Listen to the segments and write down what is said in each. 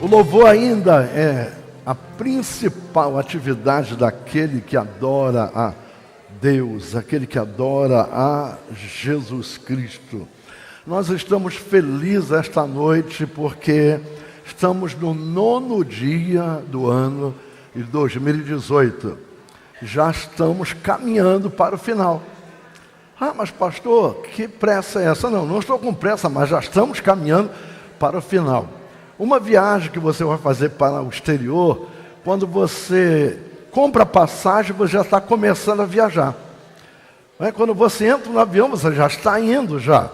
O louvor ainda é a principal atividade daquele que adora a Deus, aquele que adora a Jesus Cristo. Nós estamos felizes esta noite porque estamos no 9º dia do ano de 2018. Já estamos caminhando para o final. Ah, mas pastor, que pressa é essa? Não estou com pressa, mas já estamos caminhando para o final. Uma viagem que você vai fazer para o exterior, quando você compra passagem, você já está começando a viajar. Quando você entra no avião, você já está indo já.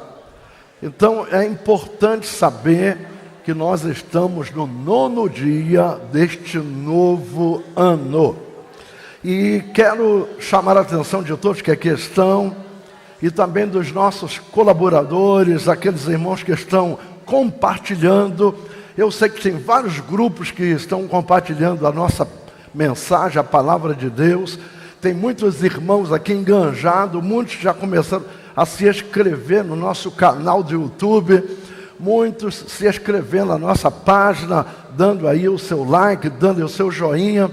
Então é importante saber que nós estamos no 9º dia deste novo ano. E quero chamar a atenção de todos que aqui estão, e também dos nossos colaboradores, aqueles irmãos que estão compartilhando. Eu sei que tem vários grupos que estão compartilhando a nossa mensagem, a palavra de Deus. Tem muitos irmãos aqui enganjados, muitos já começaram a se inscrever no nosso canal do YouTube, muitos se inscrevendo na nossa página, dando aí o seu like, dando o seu joinha.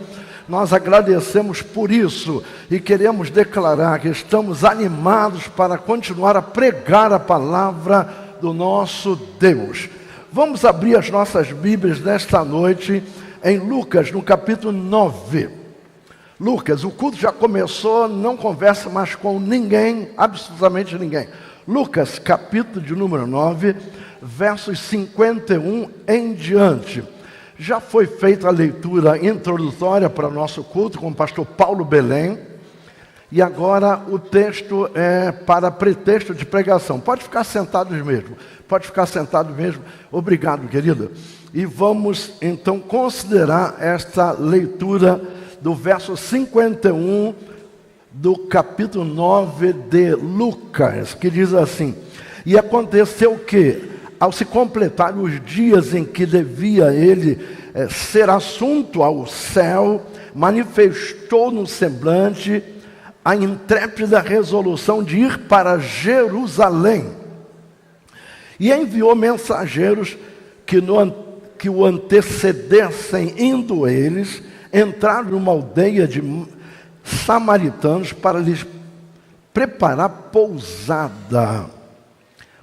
Nós agradecemos por isso e queremos declarar que estamos animados para continuar a pregar a palavra do nosso Deus. Vamos abrir as nossas Bíblias nesta noite em Lucas, no capítulo 9. Lucas, o culto já começou, não conversa mais com ninguém, absolutamente ninguém. Lucas, capítulo de número 9, versos 51 em diante. Já foi feita a leitura introdutória para o nosso culto com o pastor Paulo Belém. E agora o texto é para pretexto de pregação. Pode ficar sentados mesmo. Pode ficar sentado mesmo. Obrigado, querida. E vamos então considerar esta leitura do verso 51 do capítulo 9 de Lucas, que diz assim: E aconteceu que, ao se completar os dias em que devia ele ser assunto ao céu, manifestou no semblante a intrépida resolução de ir para Jerusalém. E enviou mensageiros que o antecedessem, indo eles, entraram numa aldeia de samaritanos para lhes preparar pousada.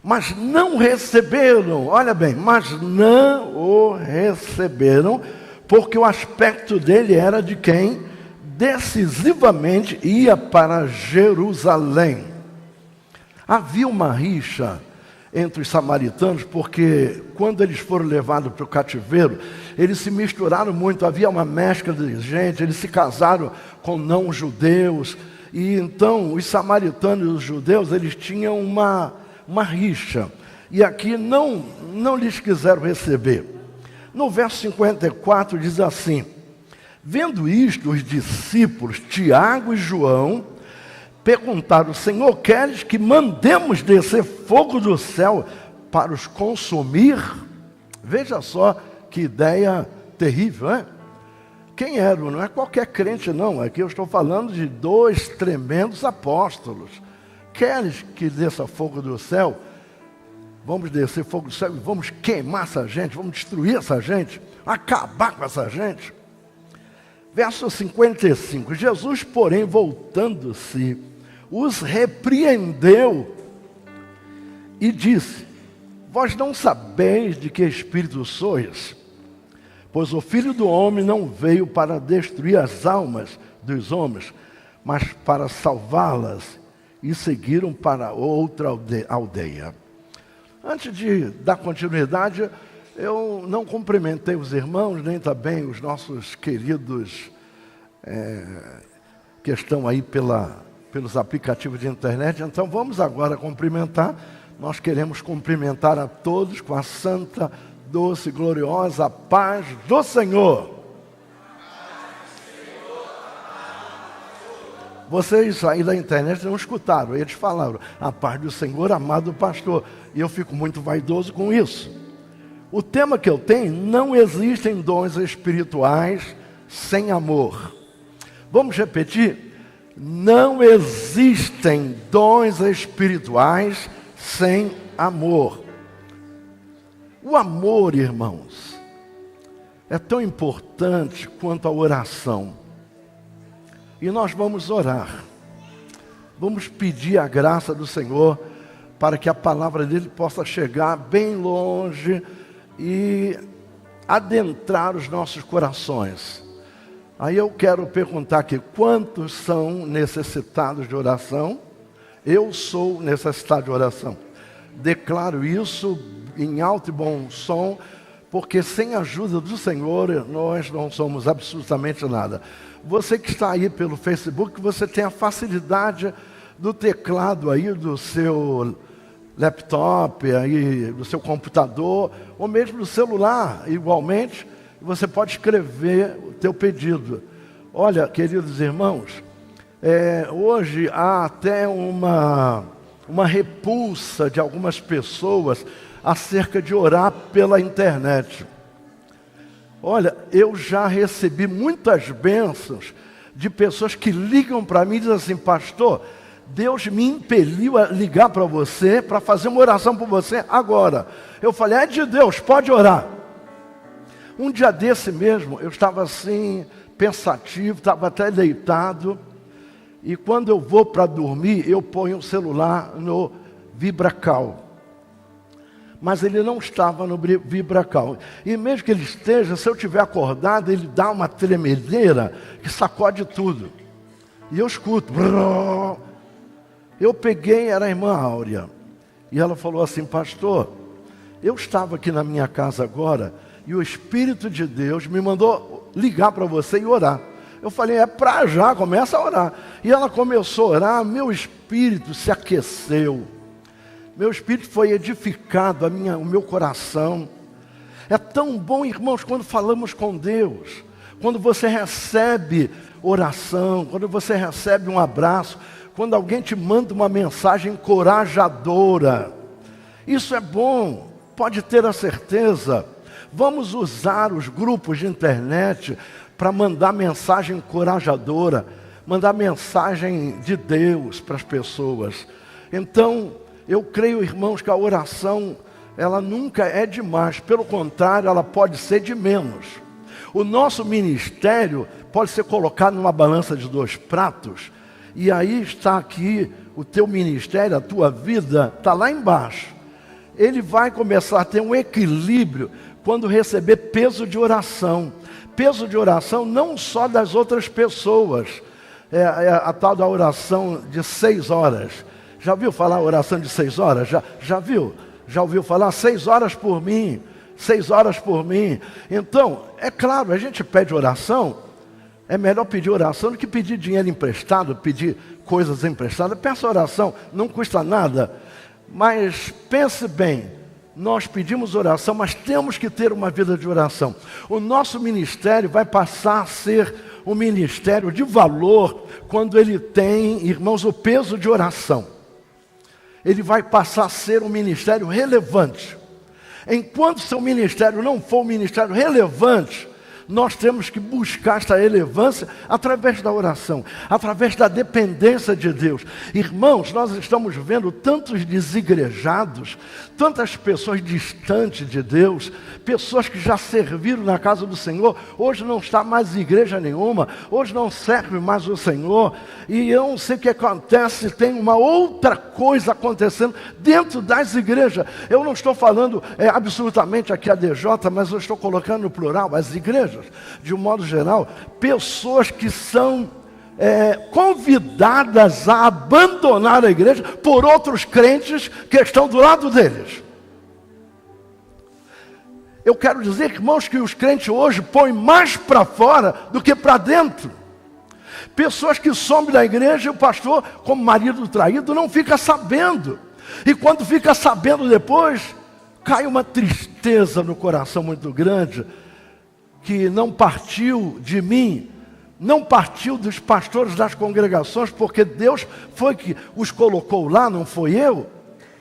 Mas não receberam, olha bem, mas não o receberam, porque o aspecto dele era de quem decisivamente ia para Jerusalém. Havia uma rixa entre os samaritanos, porque quando eles foram levados para o cativeiro, eles se misturaram muito, havia uma mescla de gente, eles se casaram com não-judeus, e então os samaritanos e os judeus, eles tinham uma rixa, e aqui não lhes quiseram receber. No verso 54 diz assim: Vendo isto, os discípulos, Tiago e João, perguntaram: Senhor, queres que mandemos descer fogo do céu para os consumir? Veja só que ideia terrível, né? Quem eram? Não é qualquer crente, não. Aqui eu estou falando de 2 tremendos apóstolos. Queres que desça fogo do céu? Vamos descer fogo do céu e vamos queimar essa gente, vamos destruir essa gente, acabar com essa gente. Verso 55, Jesus, porém, voltando-se, os repreendeu e disse: Vós não sabeis de que espírito sois? Pois o Filho do Homem não veio para destruir as almas dos homens, mas para salvá-las. E seguiram para outra aldeia. Antes de dar continuidade, eu não cumprimentei os irmãos, nem também os nossos queridos que estão aí pelos aplicativos de internet. Então vamos agora cumprimentar. Nós queremos cumprimentar a todos com a santa, doce e gloriosa paz do Senhor. Vocês aí da internet não escutaram, eles falaram: a paz do Senhor, amado pastor. E eu fico muito vaidoso com isso. O tema que eu tenho: não existem dons espirituais sem amor. Vamos repetir? Não existem dons espirituais sem amor. O amor, irmãos, é tão importante quanto a oração. E nós vamos orar. Vamos pedir a graça do Senhor para que a palavra dele possa chegar bem longe e adentrar os nossos corações. Aí eu quero perguntar aqui, quantos são necessitados de oração? Eu sou necessitado de oração. Declaro isso em alto e bom som, porque sem a ajuda do Senhor, nós não somos absolutamente nada. Você que está aí pelo Facebook, você tem a facilidade do teclado aí, do seu laptop, aí, do seu computador, ou mesmo do celular, igualmente, você pode escrever o teu pedido. Olha, queridos irmãos, hoje há até uma repulsa de algumas pessoas acerca de orar pela internet. Olha, eu já recebi muitas bênçãos de pessoas que ligam para mim e dizem assim: pastor, Deus me impeliu a ligar para você, para fazer uma oração por você agora. Eu falei: é de Deus, pode orar. Um dia desse mesmo, eu estava assim, pensativo, estava até deitado, e quando eu vou para dormir, eu ponho o celular no VibraCal. Mas ele não estava no VibraCal. E mesmo que ele esteja, se eu estiver acordado, ele dá uma tremedeira que sacode tudo. E eu escuto. Brrr. Eu peguei, era a irmã Áurea. E ela falou assim: pastor, eu estava aqui na minha casa agora, e o Espírito de Deus me mandou ligar para você e orar. Eu falei: é para já, começa a orar. E ela começou a orar, meu espírito se aqueceu. Meu espírito foi edificado, o meu coração. É tão bom, irmãos, quando falamos com Deus. Quando você recebe oração, quando você recebe um abraço, quando alguém te manda uma mensagem encorajadora. Isso é bom, pode ter a certeza. Vamos usar os grupos de internet para mandar mensagem encorajadora, mandar mensagem de Deus para as pessoas. Então, eu creio, irmãos, que a oração, ela nunca é demais. Pelo contrário, ela pode ser de menos. O nosso ministério pode ser colocado numa balança de 2 pratos. E aí está aqui o teu ministério, a tua vida, está lá embaixo. Ele vai começar a ter um equilíbrio quando receber peso de oração. Peso de oração não só das outras pessoas. É a tal da oração de 6 horas. Já viu falar oração de 6 horas? Já viu? Já ouviu falar? 6 horas por mim. 6 horas por mim. Então, é claro, a gente pede oração. É melhor pedir oração do que pedir dinheiro emprestado, pedir coisas emprestadas. Peça oração, não custa nada. Mas pense bem, nós pedimos oração, mas temos que ter uma vida de oração. O nosso ministério vai passar a ser um ministério de valor quando ele tem, irmãos, o peso de oração. Ele vai passar a ser um ministério relevante. Enquanto seu ministério não for um ministério relevante, nós temos que buscar esta relevância através da oração, através da dependência de Deus. Irmãos, nós estamos vendo tantos desigrejados, tantas pessoas distantes de Deus, pessoas que já serviram na casa do Senhor, hoje não está mais em igreja nenhuma, hoje não serve mais o Senhor, e eu não sei o que acontece, tem uma outra coisa acontecendo dentro das igrejas. Eu não estou falando absolutamente aqui a DJ, mas eu estou colocando no plural as igrejas. De um modo geral, pessoas que são convidadas a abandonar a igreja por outros crentes que estão do lado deles. Eu quero dizer, irmãos, que os crentes hoje põem mais para fora do que para dentro. Pessoas que somem da igreja e o pastor, como marido traído, não fica sabendo. E quando fica sabendo depois, cai uma tristeza no coração muito grande, que não partiu de mim, não partiu dos pastores das congregações, porque Deus foi que os colocou lá, não foi eu.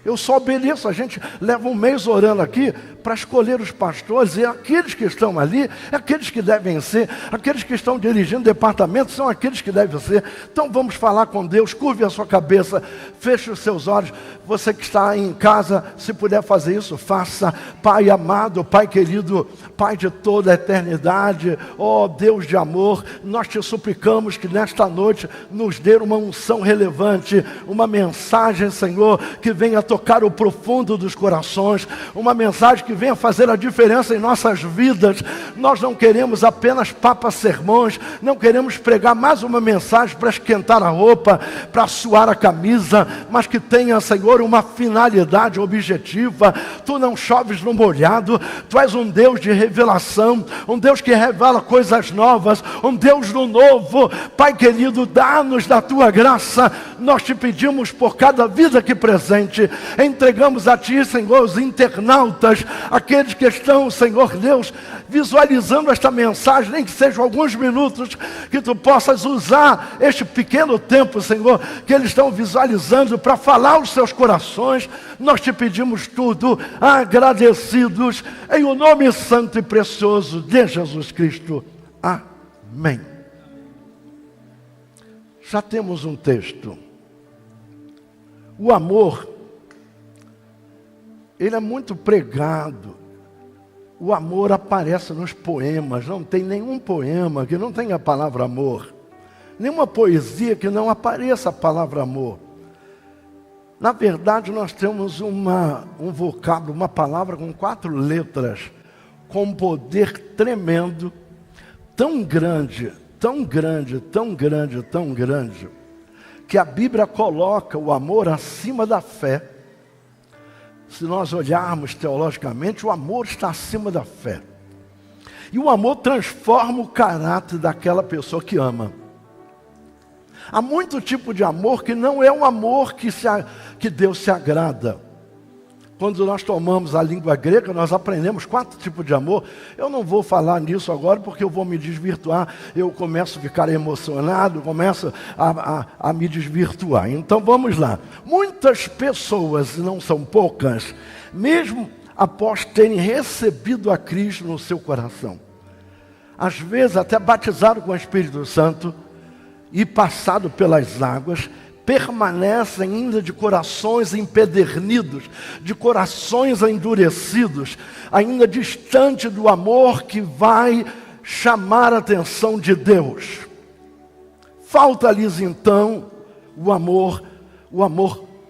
Eu só obedeço. A gente leva um mês orando aqui para escolher os pastores, e aqueles que estão ali, aqueles que devem ser, aqueles que estão dirigindo departamentos, são aqueles que devem ser. Então vamos falar com Deus, curve a sua cabeça, feche os seus olhos. Você que está em casa, se puder fazer isso, faça. Pai amado, Pai querido, Pai de toda a eternidade, ó Deus de amor, nós te suplicamos que nesta noite nos dê uma unção relevante, uma mensagem, Senhor, que venha tocar o profundo dos corações, uma mensagem que venha fazer a diferença em nossas vidas. Nós não queremos apenas papas sermões, não queremos pregar mais uma mensagem para esquentar a roupa, para suar a camisa, mas que tenha, Senhor, uma finalidade objetiva. Tu não choves no molhado, Tu és um Deus de revelação, um Deus que revela coisas novas, um Deus do novo. Pai querido, dá-nos da Tua graça. Nós te pedimos por cada vida aqui presente, entregamos a Ti, Senhor, os internautas, aqueles que estão, Senhor Deus, visualizando esta mensagem, nem que sejam alguns minutos, que Tu possas usar este pequeno tempo, Senhor, que eles estão visualizando para falar aos seus corações. Nós te pedimos tudo, agradecidos, em o nome santo e precioso de Jesus Cristo. Amém. Já temos um texto. O amor, ele é muito pregado. O amor aparece nos poemas. Não tem nenhum poema que não tenha a palavra amor. Nenhuma poesia que não apareça a palavra amor. Na verdade, nós temos um vocábulo, uma palavra com 4 letras, com um poder tremendo, tão grande, tão grande, tão grande, tão grande, que a Bíblia coloca o amor acima da fé. Se nós olharmos teologicamente, o amor está acima da fé. E o amor transforma o caráter daquela pessoa que ama. Há muito tipo de amor que não é um amor que Deus se agrada. Quando nós tomamos a língua grega, nós aprendemos 4 tipos de amor. Eu não vou falar nisso agora, porque eu vou me desvirtuar. Eu começo a ficar emocionado, começo a me desvirtuar. Então vamos lá. Muitas pessoas, não são poucas, mesmo após terem recebido a Cristo no seu coração, às vezes até batizado com o Espírito Santo e passado pelas águas, permanecem ainda de corações empedernidos, de corações endurecidos, ainda distante do amor que vai chamar a atenção de Deus. Falta-lhes então o amor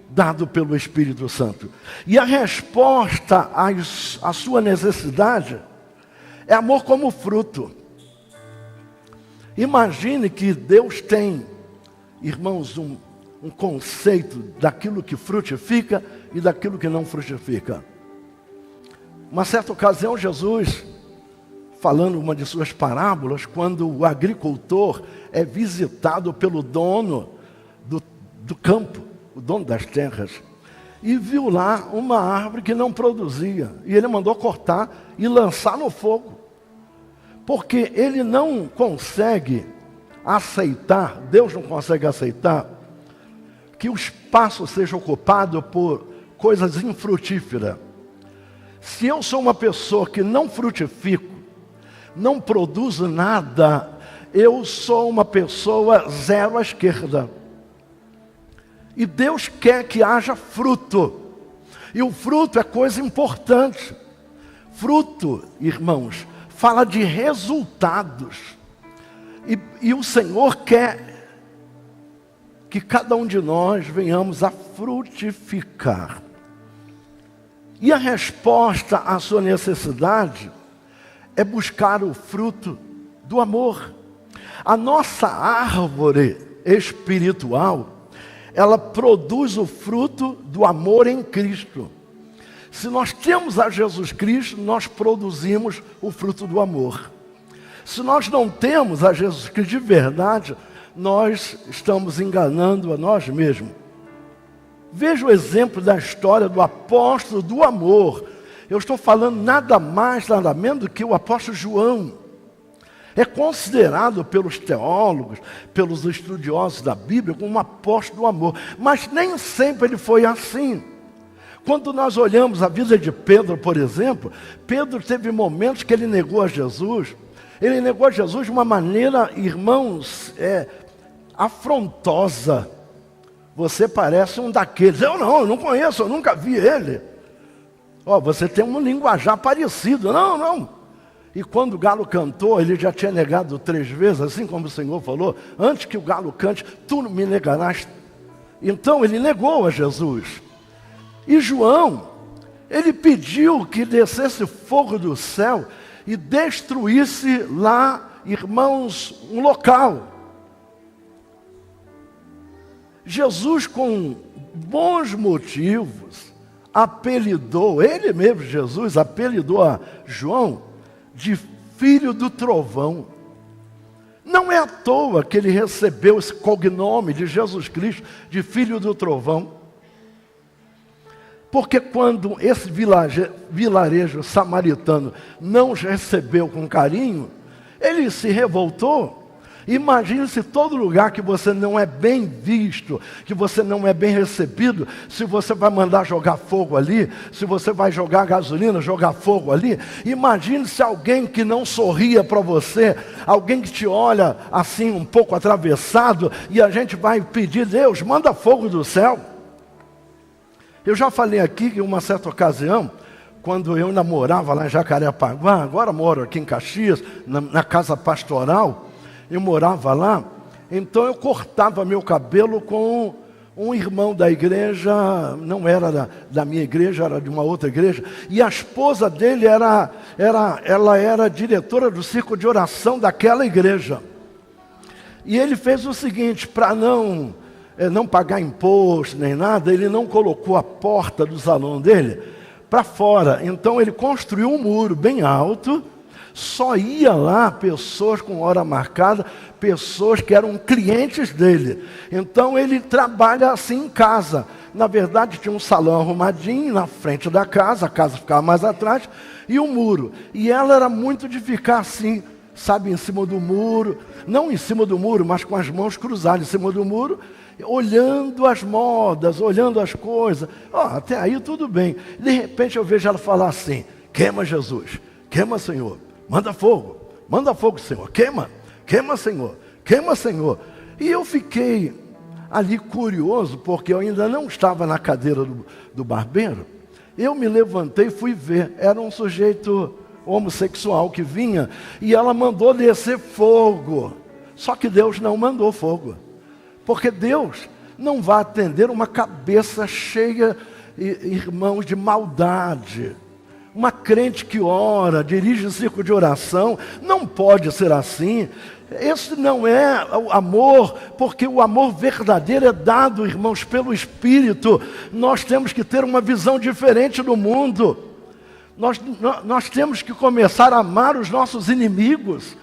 dado pelo Espírito Santo. E a resposta à sua necessidade é amor como fruto. Imagine que Deus tem, irmãos, um conceito daquilo que frutifica e daquilo que não frutifica. Uma certa ocasião, Jesus, falando uma de suas parábolas, quando o agricultor é visitado pelo dono do campo, o dono das terras, e viu lá uma árvore que não produzia, e ele mandou cortar e lançar no fogo, porque ele não consegue aceitar, Deus não consegue aceitar que o espaço seja ocupado por coisas infrutíferas. Se eu sou uma pessoa que não frutifico, não produzo nada, eu sou uma pessoa zero à esquerda. E Deus quer que haja fruto. E o fruto é coisa importante. Fruto, irmãos, fala de resultados. E o Senhor quer que cada um de nós venhamos a frutificar. E a resposta à sua necessidade é buscar o fruto do amor. A nossa árvore espiritual, ela produz o fruto do amor em Cristo. Se nós temos a Jesus Cristo, nós produzimos o fruto do amor. Se nós não temos a Jesus Cristo de verdade, nós estamos enganando a nós mesmos. Veja o exemplo da história do apóstolo do amor. Eu estou falando nada mais, nada menos do que o apóstolo João. É considerado pelos teólogos, pelos estudiosos da Bíblia, como um apóstolo do amor. Mas nem sempre ele foi assim. Quando nós olhamos a vida de Pedro, por exemplo, Pedro teve momentos que ele negou a Jesus. Ele negou a Jesus de uma maneira, irmãos, afrontosa. Você parece um daqueles. Eu não conheço, eu nunca vi ele. Você tem um linguajar parecido. Não. E quando o galo cantou, ele já tinha negado 3 vezes, assim como o Senhor falou, antes que o galo cante, tu me negarás. Então ele negou a Jesus. E João, ele pediu que descesse fogo do céu e destruísse lá, irmãos, um local. Jesus, com bons motivos, apelidou, ele mesmo, Jesus, apelidou a João de filho do trovão. Não é à toa que ele recebeu esse cognome de Jesus Cristo, de filho do trovão. Porque quando esse vilarejo samaritano não recebeu com carinho, ele se revoltou. Imagine se todo lugar que você não é bem visto, que você não é bem recebido, se você vai mandar jogar fogo ali, se você vai jogar gasolina, jogar fogo ali. Imagine se alguém que não sorria para você, alguém que te olha assim um pouco atravessado, e a gente vai pedir: Deus, manda fogo do céu. Eu já falei aqui que em uma certa ocasião, quando eu namorava lá em Jacarepaguá, agora moro aqui em Caxias, na casa pastoral, eu morava lá, então eu cortava meu cabelo com um irmão da igreja, não era da minha igreja, era de uma outra igreja, e a esposa dele ela era diretora do círculo de oração daquela igreja. E ele fez o seguinte, para não pagar imposto nem nada, ele não colocou a porta do salão dele para fora. Então ele construiu um muro bem alto, só ia lá pessoas com hora marcada, pessoas que eram clientes dele. Então ele trabalha assim em casa. Na verdade tinha um salão arrumadinho na frente da casa, a casa ficava mais atrás, e um muro. E ela era muito de ficar assim, sabe, em cima do muro, não em cima do muro, mas com as mãos cruzadas em cima do muro, olhando as modas, olhando as coisas. Até aí tudo bem. De repente eu vejo ela falar assim: queima Jesus, queima Senhor, manda fogo Senhor, queima Senhor, queima Senhor. E eu fiquei ali curioso, porque eu ainda não estava na cadeira do barbeiro. Eu me levantei e fui ver, era um sujeito homossexual que vinha, e ela mandou descer fogo. Só que Deus não mandou fogo, porque Deus não vai atender uma cabeça cheia, irmãos, de maldade. Uma crente que ora, dirige um círculo de oração, não pode ser assim. Esse não é o amor, porque o amor verdadeiro é dado, irmãos, pelo Espírito. Nós temos que ter uma visão diferente do mundo. Nós temos que começar a amar os nossos inimigos.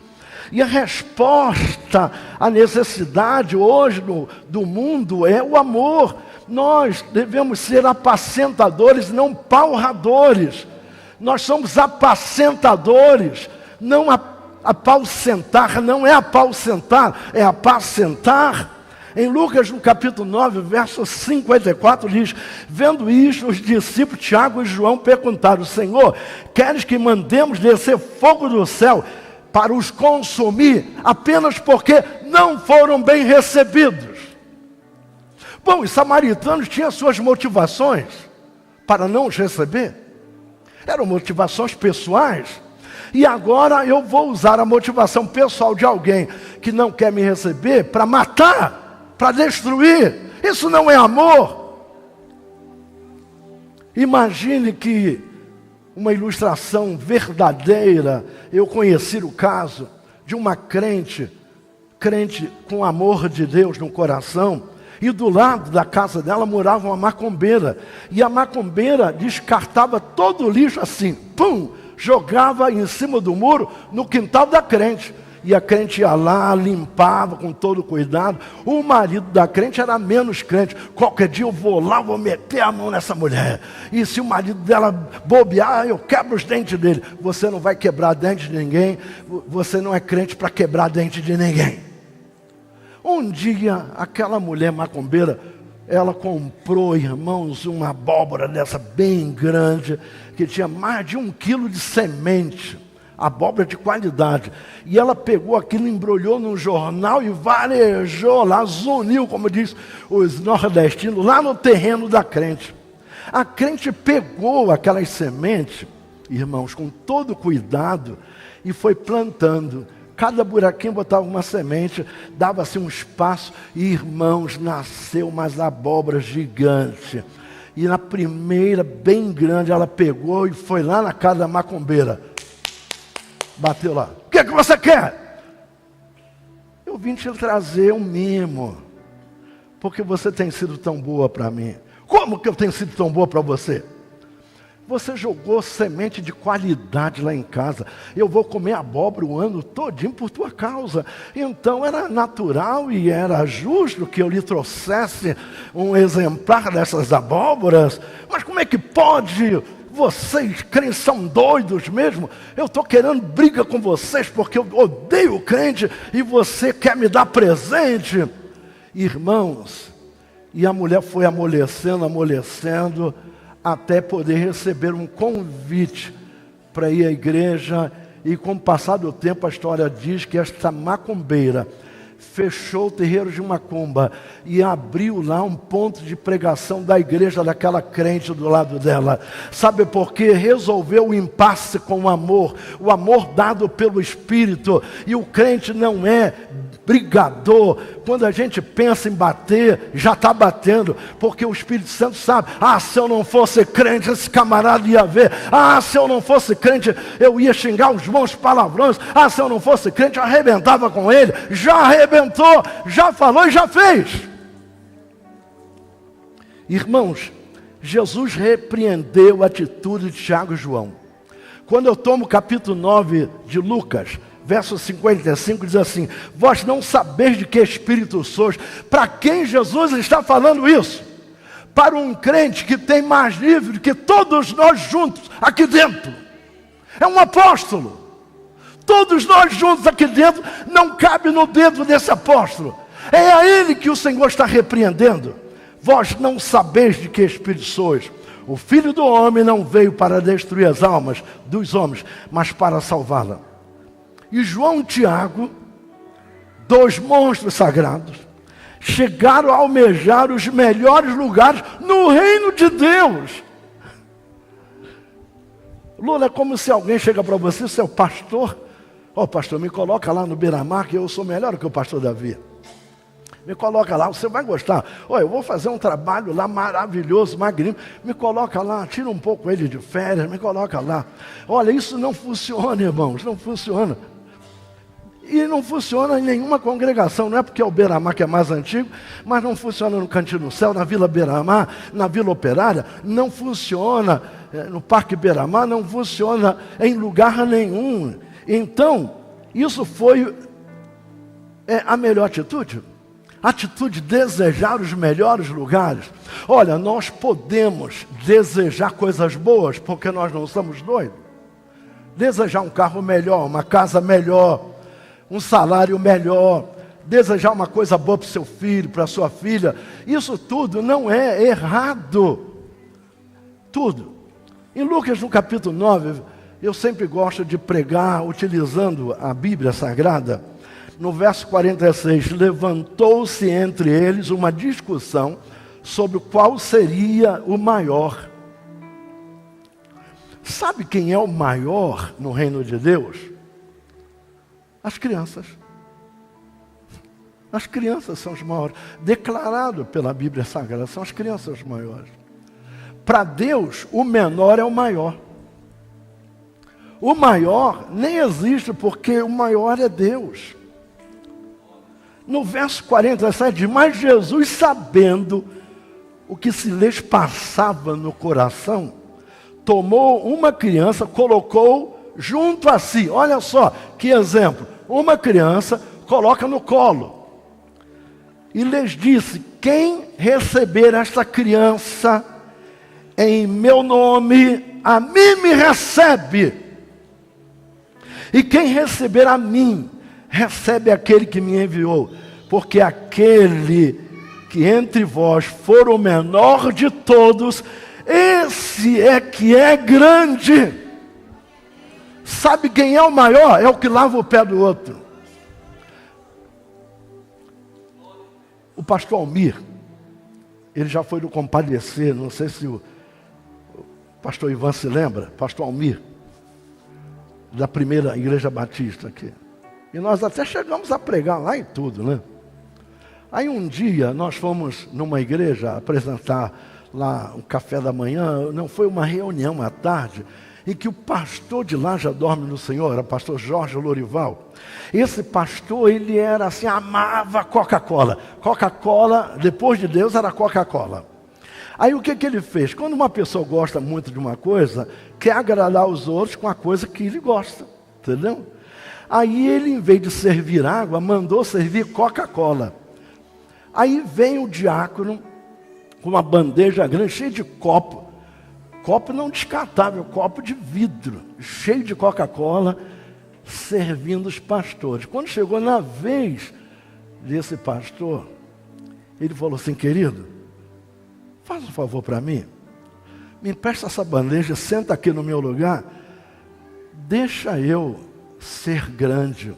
E a resposta à necessidade hoje do mundo é o amor. Nós devemos ser apacentadores, não palradores. Nós somos apacentadores, não apaucentar, não é apaucentar, é apacentar. Em Lucas, no capítulo 9, verso 54, diz: vendo isto, os discípulos Tiago e João perguntaram: Senhor, queres que mandemos descer fogo do céu para os consumir, apenas porque não foram bem recebidos? Bom, os samaritanos tinham suas motivações para não os receber. Eram motivações pessoais. E agora eu vou usar a motivação pessoal de alguém que não quer me receber para matar, para destruir. Isso não é amor. Imagine que uma ilustração verdadeira, eu conheci o caso de uma crente com amor de Deus no coração, e do lado da casa dela morava uma macumbeira, e a macumbeira descartava todo o lixo assim, pum, jogava em cima do muro, no quintal da crente, e a crente ia lá, limpava com todo cuidado. O marido da crente era menos crente. Qualquer dia eu vou lá, vou meter a mão nessa mulher, e se o marido dela bobear, eu quebro os dentes dele. Você não vai quebrar dente de ninguém, você não é crente para quebrar dente de ninguém. Um dia, aquela mulher macumbeira ela comprou, irmãos, uma abóbora dessa bem grande, que tinha mais de 1 quilo de semente, abóbora de qualidade. E ela pegou aquilo, embrulhou num jornal e varejou lá, zuniu, como diz os nordestinos, lá no terreno da crente. A crente pegou aquelas sementes, irmãos, com todo cuidado, e foi plantando. Cada buraquinho botava uma semente, dava-se um espaço, e, irmãos, nasceu umas abóboras gigantes. E na primeira, bem grande, ela pegou e foi lá na casa da macumbeira. Bateu lá. O que é que você quer? Eu vim te trazer um mimo, porque você tem sido tão boa para mim. Como que eu tenho sido tão boa para você? Você jogou semente de qualidade lá em casa. Eu vou comer abóbora o ano todinho por tua causa. Então era natural e era justo que eu lhe trouxesse um exemplar dessas abóboras. Mas como é que pode? Vocês crentes são doidos mesmo? Eu estou querendo briga com vocês porque eu odeio o crente e você quer me dar presente. Irmãos, e a mulher foi amolecendo, até poder receber um convite para ir à igreja. E com o passar do tempo, a história diz que esta macumbeira fechou o terreiro de macumba e abriu lá um ponto de pregação da igreja daquela crente do lado dela. Sabe por quê? Resolveu o impasse com o amor dado pelo Espírito. E o crente não é brigador. Quando a gente pensa em bater, já está batendo, porque o Espírito Santo sabe, se eu não fosse crente, esse camarada ia ver, se eu não fosse crente, eu ia xingar os bons palavrões, se eu não fosse crente, eu arrebentava com ele. Já arrebentou, já falou e já fez. Irmãos, Jesus repreendeu a atitude de Tiago e João. Quando eu tomo o capítulo 9 de Lucas, verso 55, diz assim: vós não sabeis de que espírito sois. Para quem Jesus está falando isso? Para um crente que tem mais livre que todos nós juntos aqui dentro. É um apóstolo. Todos nós juntos aqui dentro, não cabe no dedo desse apóstolo. É a ele que o Senhor está repreendendo. Vós não sabeis de que espírito sois. O Filho do Homem não veio para destruir as almas dos homens, mas para salvá-la. E João e Tiago, 2 monstros sagrados, chegaram a almejar os melhores lugares no reino de Deus. Lula, é como se alguém chega para você, seu pastor, pastor, me coloca lá no Beira-Mar, que eu sou melhor que o pastor Davi. Me coloca lá, você vai gostar. Eu vou fazer um trabalho lá maravilhoso, magnífico. Me coloca lá, tira um pouco ele de férias, me coloca lá. Olha, isso não funciona, irmãos, não funciona. E não funciona em nenhuma congregação. Não é porque é o Beira-Mar que é mais antigo, mas não funciona no Cantinho do Céu, na Vila Beira-Mar, na Vila Operária. Não funciona no Parque Beira-Mar, não funciona em lugar nenhum. Então, isso foi a melhor atitude. A atitude de desejar os melhores lugares. Olha, nós podemos desejar coisas boas, porque nós não somos doidos. Desejar um carro melhor, uma casa melhor, um salário melhor, desejar uma coisa boa para o seu filho, para a sua filha, isso tudo não é errado. Tudo. Em Lucas, no capítulo 9, eu sempre gosto de pregar utilizando a Bíblia Sagrada. No verso 46, levantou-se entre eles uma discussão sobre qual seria o maior. Sabe quem é o maior no reino de Deus? As crianças. As crianças são os maiores. Declarado pela Bíblia Sagrada, são as crianças os maiores. Para Deus, o menor é o maior. O maior nem existe, porque o maior é Deus. No verso 47, mas Jesus, sabendo o que se lhes passava no coração, tomou uma criança, colocou junto a si. Olha só, que exemplo. Uma criança coloca no colo. E lhes disse, quem receber esta criança em meu nome, a mim me recebe. E quem receber a mim, recebe aquele que me enviou. Porque aquele que entre vós for o menor de todos, esse é que é grande. Sabe quem é o maior? É o que lava o pé do outro. O pastor Almir, ele já foi no Compadecer, não sei se o pastor Ivan se lembra, pastor Almir, da primeira igreja batista aqui. E nós até chegamos a pregar lá e tudo, né? Aí um dia nós fomos numa igreja apresentar lá um café da manhã, não foi uma reunião à tarde, em que o pastor de lá já dorme no Senhor, era o pastor Jorge Lorival. Esse pastor, ele era assim, amava Coca-Cola. Coca-Cola, depois de Deus, era Coca-Cola. Aí o que ele fez? Quando uma pessoa gosta muito de uma coisa, quer agradar os outros com a coisa que ele gosta, entendeu? Aí ele, em vez de servir água, mandou servir Coca-Cola. Aí vem o diácono com uma bandeja grande, cheia de copo não descartável, copo de vidro, cheio de Coca-Cola, servindo os pastores. Quando chegou na vez desse pastor, ele falou assim: querido, faz um favor para mim, me empresta essa bandeja, senta aqui no meu lugar, deixa eu ser grande.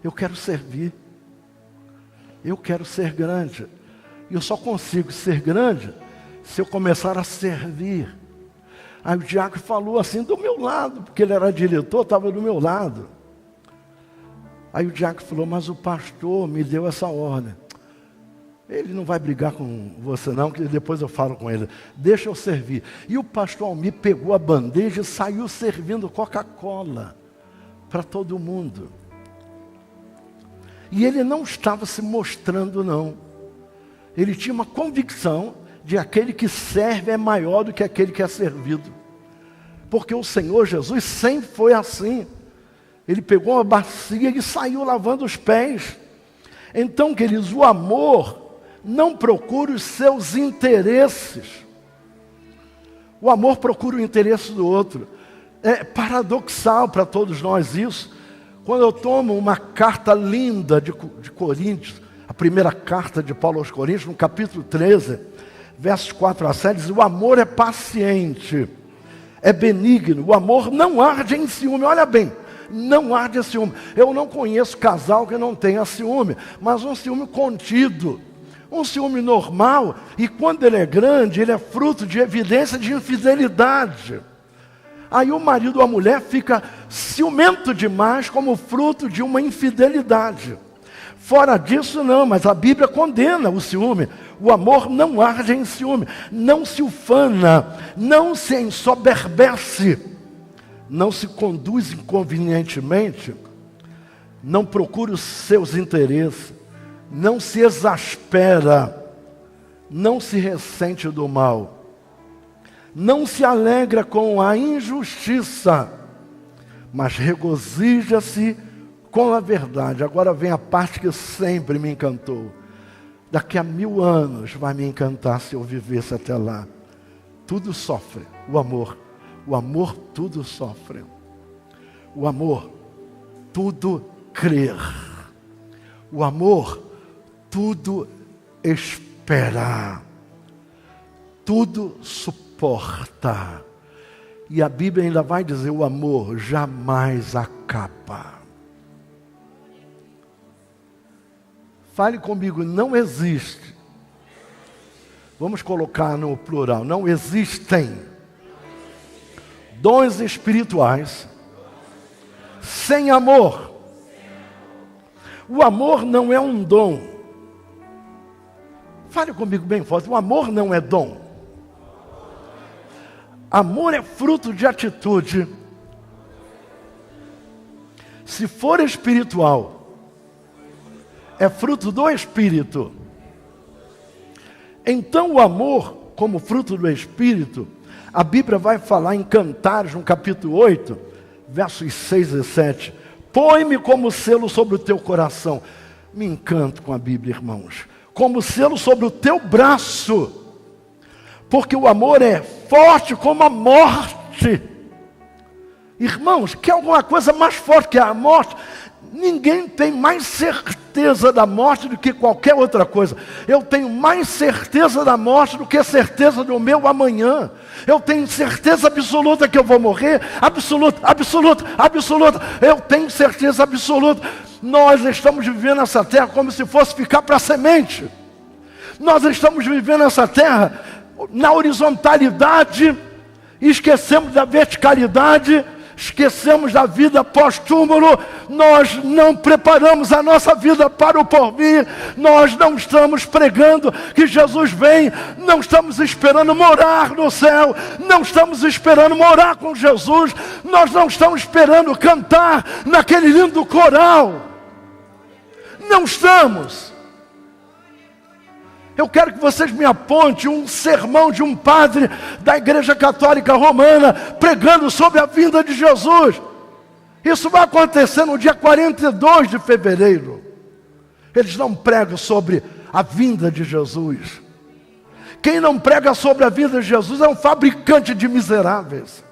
Eu quero servir. Eu quero ser grande. E eu só consigo ser grande se eu começar a servir. Aí o diácono falou assim do meu lado, porque ele era diretor, estava do meu lado. Aí o diácono falou: mas o pastor me deu essa ordem. Ele não vai brigar com você não, que depois eu falo com ele. Deixa eu servir. E o pastor Almir pegou a bandeja e saiu servindo Coca-Cola para todo mundo. E ele não estava se mostrando não. Ele tinha uma convicção de aquele que serve é maior do que aquele que é servido. Porque o Senhor Jesus sempre foi assim. Ele pegou uma bacia e saiu lavando os pés. Então, queridos, o amor não procura os seus interesses. O amor procura o interesse do outro. É paradoxal para todos nós isso. Quando eu tomo uma carta linda de Coríntios, a primeira carta de Paulo aos Coríntios, no capítulo 13, versos 4 a 7, diz: o amor é paciente, é benigno, o amor não arde em ciúme. Olha bem, não arde em ciúme. Eu não conheço casal que não tenha ciúme, mas um ciúme contido, um ciúme normal, e quando ele é grande, ele é fruto de evidência de infidelidade. Aí o marido ou a mulher fica ciumento demais como fruto de uma infidelidade. Fora disso não, mas a Bíblia condena o ciúme. O amor não arde em ciúme, não se ufana, não se ensoberbece, não se conduz inconvenientemente, não procura os seus interesses, não se exaspera, não se ressente do mal, não se alegra com a injustiça, mas regozija-se com a verdade. Agora vem a parte que sempre me encantou. Daqui a 1000 anos vai me encantar se eu vivesse até lá. Tudo sofre, o amor. O amor tudo sofre. O amor tudo crer. O amor tudo espera. Tudo suporta. E a Bíblia ainda vai dizer: o amor jamais acaba. Fale comigo: não existe. Vamos colocar no plural: não existem dons espirituais sem amor. O amor não é um dom. Fale comigo bem forte: o amor não é dom. Amor é fruto de atitude. Se for espiritual, é fruto do Espírito. Então o amor, como fruto do Espírito, a Bíblia vai falar em Cantares, no capítulo 8, versos 6 e 7. Põe-me como selo sobre o teu coração. Me encanto com a Bíblia, irmãos. Como selo sobre o teu braço. Porque o amor é forte como a morte. Irmãos, quer alguma coisa mais forte que a morte? Ninguém tem mais certeza da morte do que qualquer outra coisa. Eu tenho mais certeza da morte do que certeza do meu amanhã. Eu tenho certeza absoluta que eu vou morrer. Absoluta, absoluta, absoluta. Eu tenho certeza absoluta. Nós estamos vivendo essa terra como se fosse ficar para a semente. Nós estamos vivendo essa terra na horizontalidade, esquecemos da verticalidade, esquecemos da vida pós-túmulo. Nós não preparamos a nossa vida para o porvir. Nós não estamos pregando que Jesus vem. Não estamos esperando morar no céu. Não estamos esperando morar com Jesus. Nós não estamos esperando cantar naquele lindo coral. Não estamos. Eu quero que vocês me apontem um sermão de um padre da Igreja Católica Romana pregando sobre a vinda de Jesus. Isso vai acontecer no dia 42 de fevereiro. Eles não pregam sobre a vinda de Jesus. Quem não prega sobre a vinda de Jesus é um fabricante de miseráveis.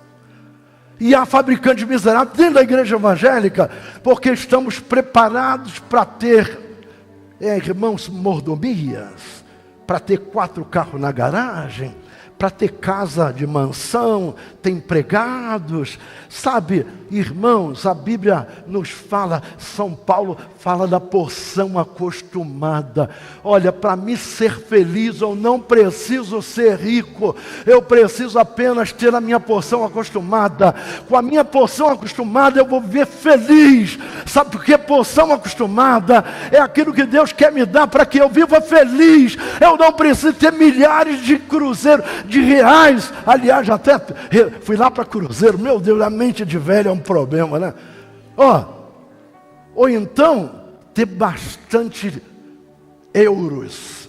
E há fabricante de miseráveis dentro da igreja evangélica, porque estamos preparados para ter, irmãos, mordomias, para ter 4 carros na garagem, para ter casa de mansão, ter empregados. Sabe, irmãos, a Bíblia nos fala, São Paulo fala da porção acostumada. Olha, para mim ser feliz, eu não preciso ser rico. Eu preciso apenas ter a minha porção acostumada. Com a minha porção acostumada eu vou viver feliz. Sabe por quê? Porção acostumada é aquilo que Deus quer me dar para que eu viva feliz. Eu não preciso ter milhares de cruzeiros, de reais. Aliás, até fui lá para cruzeiro. Meu Deus, a mente de velho é um problema, né? Ou então ter bastante euros,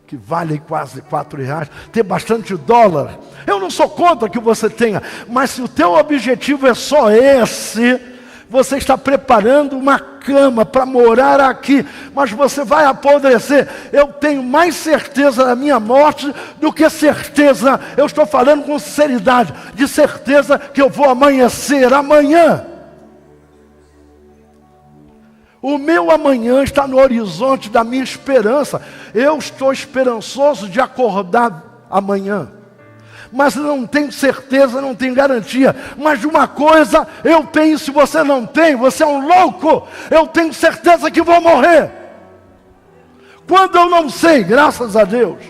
que valem quase 4 reais, ter bastante dólar. Eu não sou contra que você tenha, mas se o teu objetivo é só esse, você está preparando uma cama para morar aqui, mas você vai apodrecer. Eu tenho mais certeza da minha morte do que certeza, eu estou falando com sinceridade, de certeza que eu vou amanhecer amanhã. O meu amanhã está no horizonte da minha esperança. Eu estou esperançoso de acordar amanhã. Mas não tenho certeza, não tenho garantia. Mas de uma coisa eu tenho, se você não tem, você é um louco. Eu tenho certeza que vou morrer. Quando eu não sei, graças a Deus.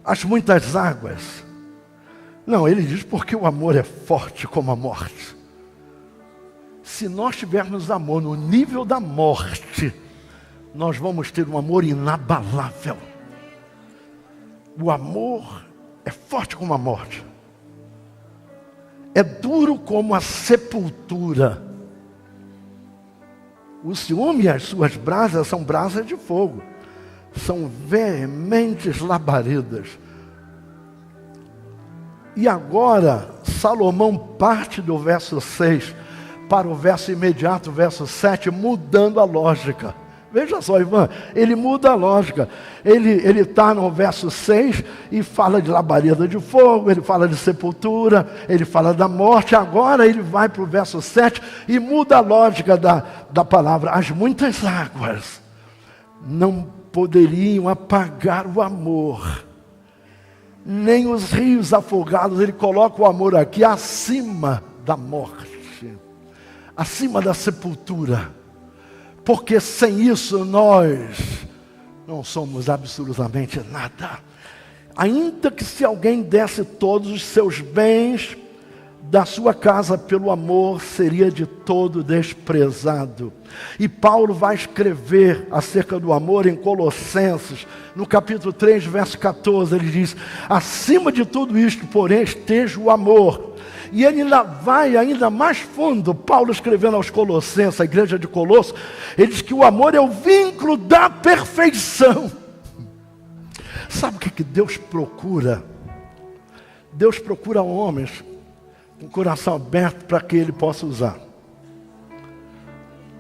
As muitas águas. Não, ele diz porque o amor é forte como a morte. Se nós tivermos amor no nível da morte, nós vamos ter um amor inabalável. O amor é forte como a morte. É duro como a sepultura. O ciúme e as suas brasas são brasas de fogo. São veementes labaredas. E agora, Salomão parte do verso 6 para o verso imediato, verso 7, mudando a lógica. Veja só, Ivan, ele muda a lógica. Ele está no verso 6 e fala de labareda de fogo, ele fala de sepultura, ele fala da morte. Agora ele vai para o verso 7 e muda a lógica da palavra. As muitas águas não poderiam apagar o amor, nem os rios afogados. Ele coloca o amor aqui acima da morte, acima da sepultura, porque sem isso nós não somos absolutamente nada. Ainda que se alguém desse todos os seus bens da sua casa pelo amor, seria de todo desprezado. E Paulo vai escrever acerca do amor em Colossenses, no capítulo 3, verso 14, ele diz: acima de tudo isto, porém, esteja o amor. E ele ainda vai ainda mais fundo. Paulo escrevendo aos Colossenses, a igreja de Colosso, ele diz que o amor é o vínculo da perfeição. Sabe o que Deus procura? Deus procura homens com o coração aberto para que ele possa usar.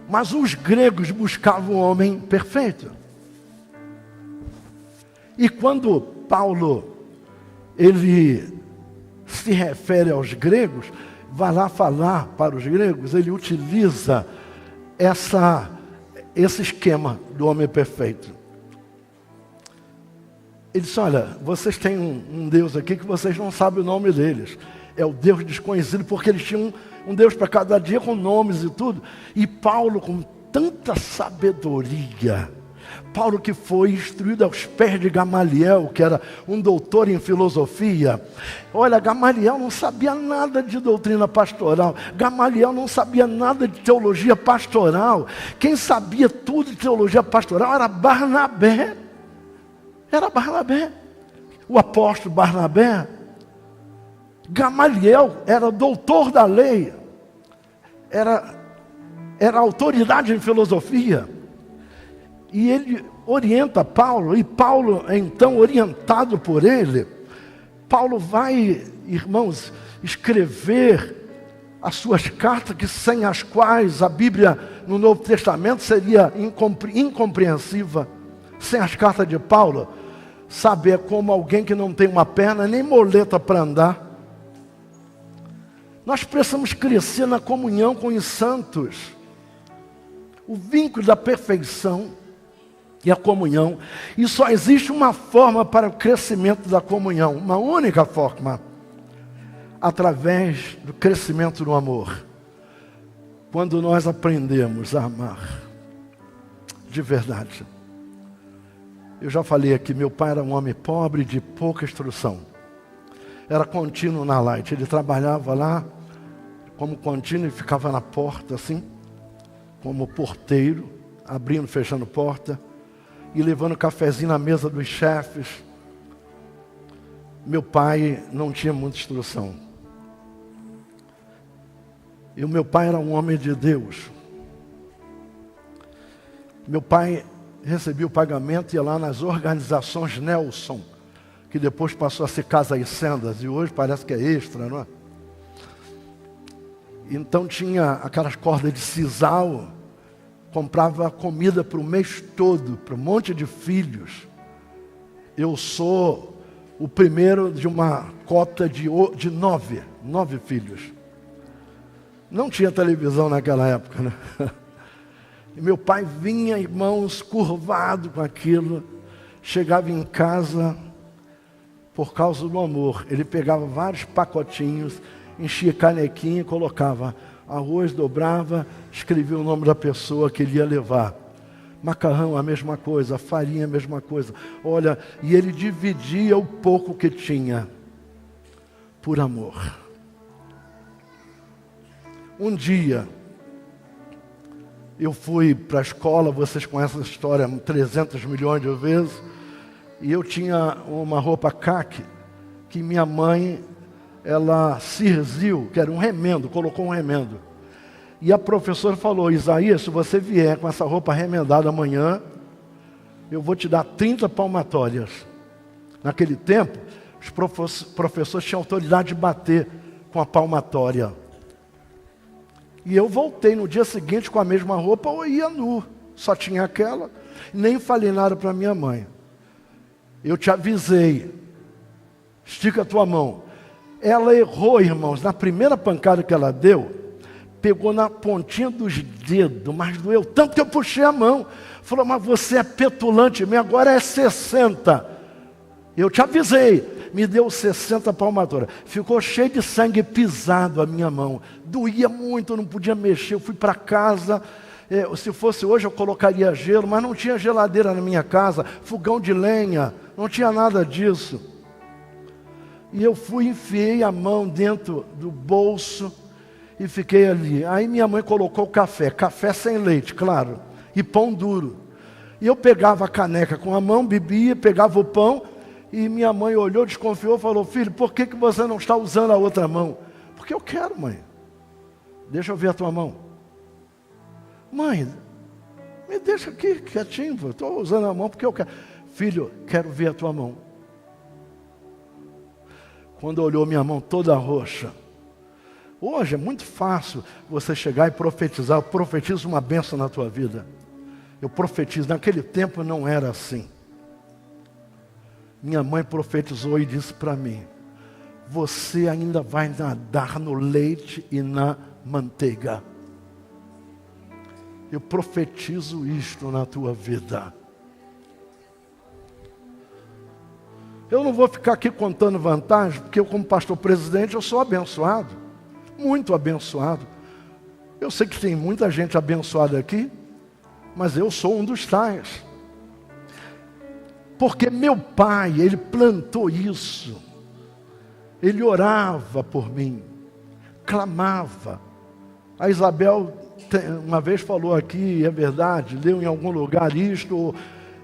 Mas os gregos buscavam um homem perfeito. E quando Paulo ele se refere aos gregos, vai lá falar para os gregos, ele utiliza esse esquema do homem perfeito. Ele diz, olha, vocês têm um Deus aqui que vocês não sabem o nome deles. É o Deus desconhecido, porque eles tinham um Deus para cada dia com nomes e tudo. E Paulo, com tanta sabedoria, Paulo que foi instruído aos pés de Gamaliel, que era um doutor em filosofia. Olha, Gamaliel não sabia nada de doutrina pastoral. Gamaliel não sabia nada de teologia pastoral. Quem sabia tudo de teologia pastoral era Barnabé. Era Barnabé. O apóstolo Barnabé. Gamaliel era doutor da lei. Era autoridade em filosofia. E ele orienta Paulo, e Paulo, então, orientado por ele, Paulo vai, irmãos, escrever as suas cartas, que sem as quais a Bíblia no Novo Testamento seria incompreensiva. Sem as cartas de Paulo, sabe, é como alguém que não tem uma perna, nem moleta para andar. Nós precisamos crescer na comunhão com os santos. O vínculo da perfeição e a comunhão. E só existe uma forma para o crescimento da comunhão. Uma única forma. Através do crescimento no amor. Quando nós aprendemos a amar. De verdade. Eu já falei aqui, meu pai era um homem pobre de pouca instrução. Era contínuo na Light. Ele trabalhava lá como contínuo e ficava na porta assim, como porteiro, abrindo e fechando porta, e levando cafezinho na mesa dos chefes. Meu pai não tinha muita instrução. E o meu pai era um homem de Deus. Meu pai recebia o pagamento e ia lá nas organizações Nelson, que depois passou a ser Casa e Sendas, e hoje parece que é Extra, não é? Então tinha aquelas cordas de sisal, comprava comida para o mês todo, para um monte de filhos. Eu sou o primeiro de uma cota de 9 filhos. Não tinha televisão naquela época, né? E meu pai vinha, irmãos, curvado com aquilo. Chegava em casa, por causa do amor, ele pegava vários pacotinhos, enchia canequinha e colocava arroz, dobrava, escrevia o nome da pessoa que ele ia levar. Macarrão, a mesma coisa, farinha, a mesma coisa. Olha, e ele dividia o pouco que tinha, por amor. Um dia, eu fui para a escola, vocês conhecem essa história 300 milhões de vezes, e eu tinha uma roupa caque, que minha mãe, ela cirziu, que era um remendo, colocou um remendo. E a professora falou, Isaías, se você vier com essa roupa remendada amanhã, eu vou te dar 30 palmatórias. Naquele tempo, os professores tinham autoridade de bater com a palmatória. E eu voltei no dia seguinte com a mesma roupa, eu ia nu. Só tinha aquela. Nem falei nada para minha mãe. Eu te avisei. Estica a tua mão. Ela errou, irmãos. Na primeira pancada que ela deu, pegou na pontinha dos dedos, mas doeu tanto que eu puxei a mão. Falou, mas você é petulante mesmo, agora é 60. Eu te avisei. Me deu 60 palmatórias. Ficou cheio de sangue pisado a minha mão. Doía muito, eu não podia mexer. Eu fui para casa. Se fosse hoje eu colocaria gelo, mas não tinha geladeira na minha casa. Fogão de lenha, não tinha nada disso. E eu fui, enfiei a mão dentro do bolso e fiquei ali. Aí minha mãe colocou café sem leite, claro, e pão duro. E eu pegava a caneca com a mão, bebia, pegava o pão. E minha mãe olhou, desconfiou, falou, filho, por que você não está usando a outra mão? Porque eu quero, mãe. Deixa eu ver a tua mão. Mãe, me deixa aqui quietinho, estou usando a mão porque eu quero. Filho, quero ver a tua mão. Quando olhou minha mão toda roxa. Hoje é muito fácil você chegar e profetizar. Eu profetizo uma bênção na tua vida. Eu profetizo. Naquele tempo não era assim. Minha mãe profetizou e disse para mim, você ainda vai nadar no leite e na manteiga. Eu profetizo isto na tua vida. Eu não vou ficar aqui contando vantagem, porque eu, como pastor presidente, eu sou abençoado. Muito abençoado. Eu sei que tem muita gente abençoada aqui, mas eu sou um dos tais. Porque meu pai, ele plantou isso. Ele orava por mim, clamava. A Isabel uma vez falou aqui, é verdade, leu em algum lugar isto,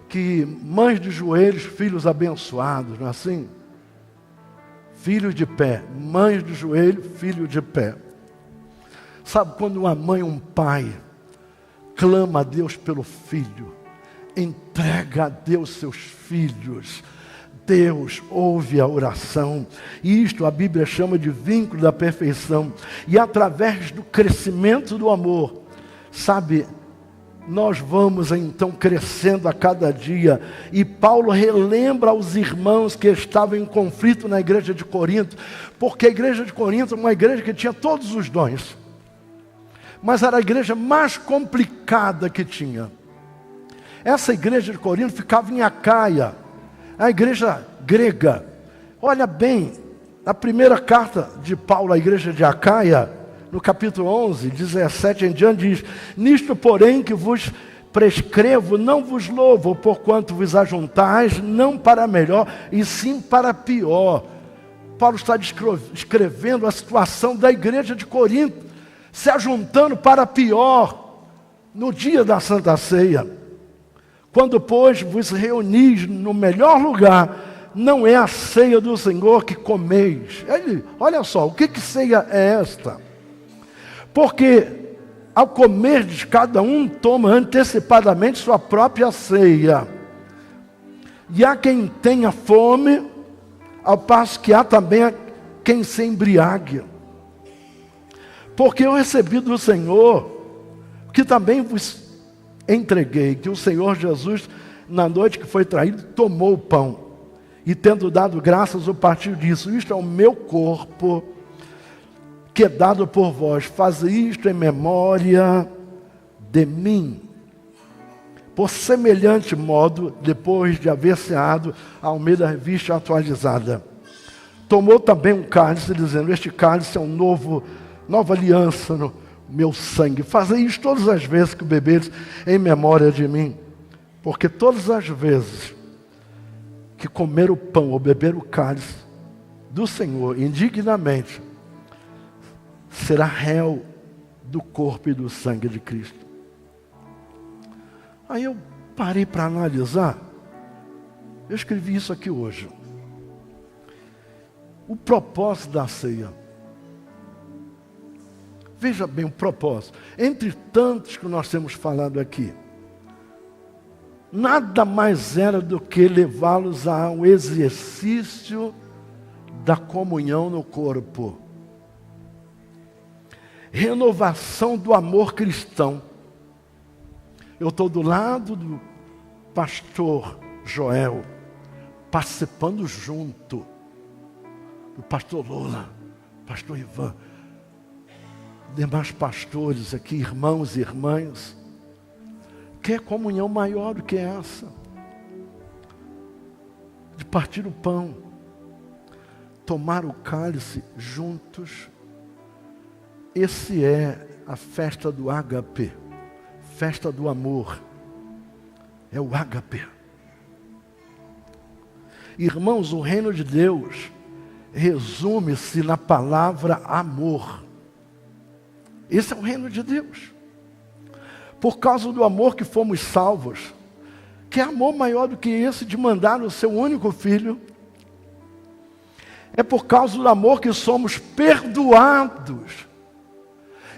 que mães de joelhos, filhos abençoados, não é assim? Filhos de pé, mães de joelho, filho de pé. Sabe quando uma mãe, um pai, clama a Deus pelo filho, entrega a Deus seus filhos, Deus ouve a oração. Isto a Bíblia chama de vínculo da perfeição. E através do crescimento do amor, sabe, nós vamos então crescendo a cada dia. E Paulo relembra aos irmãos que estavam em conflito na igreja de Corinto, porque a igreja de Corinto é uma igreja que tinha todos os dons, mas era a igreja mais complicada que tinha. Essa igreja de Corinto ficava em Acaia, a igreja grega. Olha bem, na primeira carta de Paulo à igreja de Acaia, no capítulo 11, 17 em diante, diz: nisto, porém, que vos prescrevo, não vos louvo, porquanto vos ajuntais, não para melhor, e sim para pior. Paulo está descrevendo a situação da igreja de Corinto, se ajuntando para pior, no dia da Santa Ceia. Quando, pois, vos reunis no melhor lugar, não é a ceia do Senhor que comeis. Olha só, o que ceia é esta? Porque ao comerdes, cada um toma antecipadamente sua própria ceia. E há quem tenha fome, ao passo que há também quem se embriague. Porque eu recebi do Senhor, que também vos entreguei, que o Senhor Jesus, na noite que foi traído, tomou o pão, e tendo dado graças, o partiu disso: isto é o meu corpo, que é dado por vós, fazei isto em memória de mim. Por semelhante modo, depois de haver ceado, a Almeida Revista Atualizada, tomou também um cálice, dizendo: este cálice é nova aliança no meu sangue. Fazei isso todas as vezes que beberes em memória de mim. Porque todas as vezes que comer o pão ou beber o cálice do Senhor indignamente, será réu do corpo e do sangue de Cristo. Aí eu parei para analisar. Eu escrevi isso aqui hoje. O propósito da ceia. Veja bem o propósito. Entre tantos que nós temos falado aqui, nada mais era do que levá-los ao exercício da comunhão no corpo. Renovação do amor cristão. Eu estou do lado do pastor Joel, participando junto do pastor Lola, pastor Ivan, demais pastores aqui, irmãos e irmãs. Que comunhão maior do que essa? De partir o pão, tomar o cálice juntos. Esse é a festa do ágape, festa do amor. É o ágape. Irmãos, o reino de Deus resume-se na palavra amor. Esse é o reino de Deus. Por causa do amor que fomos salvos. Que amor maior do que esse de mandar o seu único filho? É por causa do amor que somos perdoados.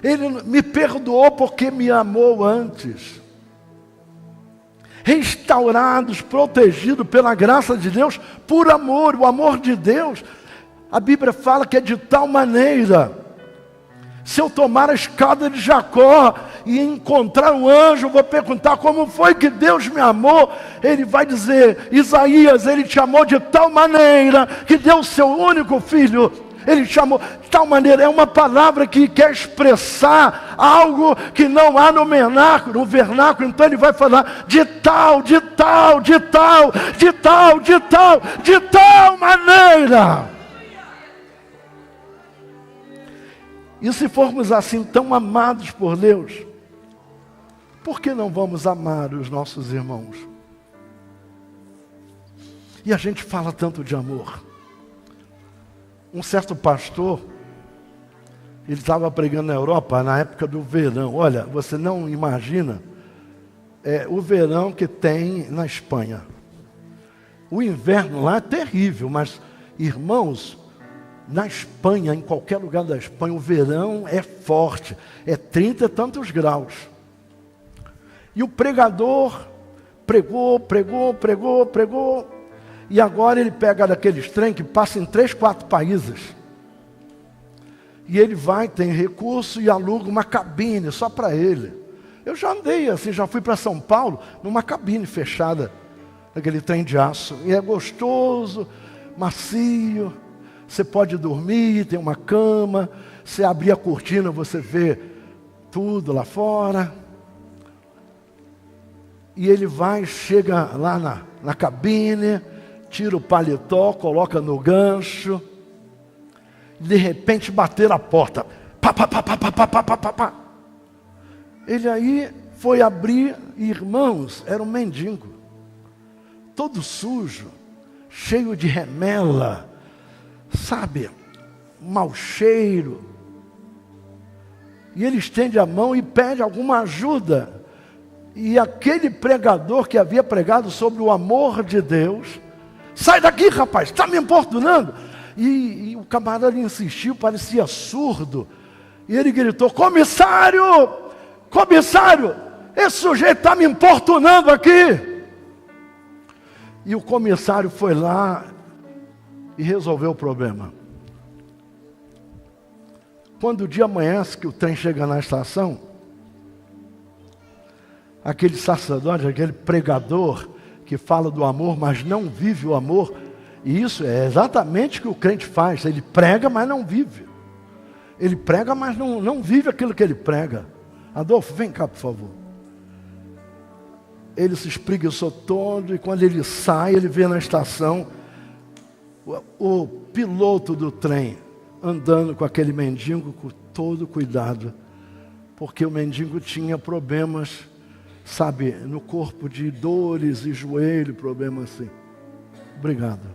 Ele me perdoou porque me amou antes. Restaurados, protegidos pela graça de Deus, por amor. O amor de Deus, a Bíblia fala que é de tal maneira Se eu tomar a escada de Jacó e encontrar um anjo, vou perguntar como foi que Deus me amou. Ele vai dizer: Isaías, ele te amou de tal maneira que deu o seu único filho. Ele te amou de tal maneira. É uma palavra que quer expressar algo que não há no vernáculo. Então ele vai falar de tal maneira. E se formos assim tão amados por Deus, por que não vamos amar os nossos irmãos? E a gente fala tanto de amor. Um certo pastor, ele estava pregando na Europa na época do verão. Olha, você não imagina o verão que tem na Espanha. O inverno lá é terrível, mas, irmãos, na Espanha, em qualquer lugar da Espanha, o verão é forte, é 30 e tantos graus. E o pregador pregou, e agora ele pega daqueles trem que passa em 3, 4 países. E ele vai, tem recurso e aluga uma cabine só para ele. Eu já andei assim, já fui para São Paulo, numa cabine fechada, aquele trem de aço. E é gostoso, macio. Você pode dormir, tem uma cama. Você abrir a cortina, você vê tudo lá fora. E ele vai, chega lá na cabine, tira o paletó, coloca no gancho. De repente bater a porta. Pá. Ele aí foi abrir, irmãos, era um mendigo. Todo sujo, cheio de remela. Sabe, mau cheiro. E ele estende a mão e pede alguma ajuda. E aquele pregador que havia pregado sobre o amor de Deus: sai daqui, rapaz, está me importunando. E o camarada insistiu, parecia surdo. E ele gritou: comissário, esse sujeito está me importunando aqui. E o comissário foi lá e resolveu o problema. Quando o dia amanhece, que o trem chega na estação, aquele sacerdote, aquele pregador que fala do amor, mas não vive o amor, e isso é exatamente o que o crente faz. Ele prega, mas não vive. Ele prega, mas não vive aquilo que ele prega. Adolfo, vem cá, por favor. Ele se espreguiçou todo, e quando ele sai, ele vê na estação o piloto do trem andando com aquele mendigo com todo cuidado, porque o mendigo tinha problemas, sabe, no corpo, de dores e joelho, problema assim. Obrigado.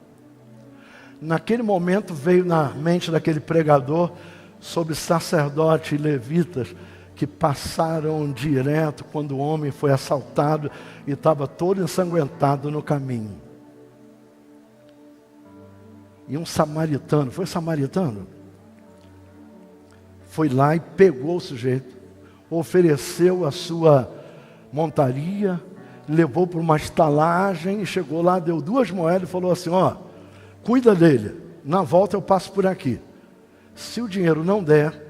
Naquele momento veio na mente daquele pregador sobre sacerdotes e levitas que passaram direto quando o homem foi assaltado e estava todo ensanguentado no caminho. E um samaritano, foi samaritano? Foi lá e pegou o sujeito, ofereceu a sua montaria, levou para uma estalagem e chegou lá, deu 2 moedas e falou assim: ó, cuida dele, na volta eu passo por aqui. Se o dinheiro não der,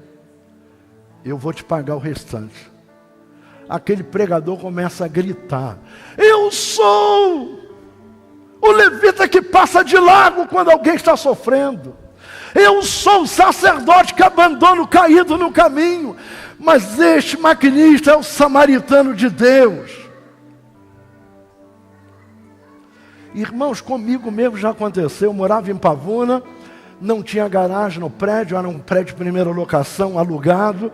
eu vou te pagar o restante. Aquele pregador começa a gritar: eu sou o levita que passa de largo quando alguém está sofrendo. Eu sou o sacerdote que abandona o caído no caminho. Mas este maquinista é o samaritano de Deus. Irmãos, comigo mesmo já aconteceu. Eu morava em Pavuna, não tinha garagem no prédio, era um prédio de primeira locação, alugado.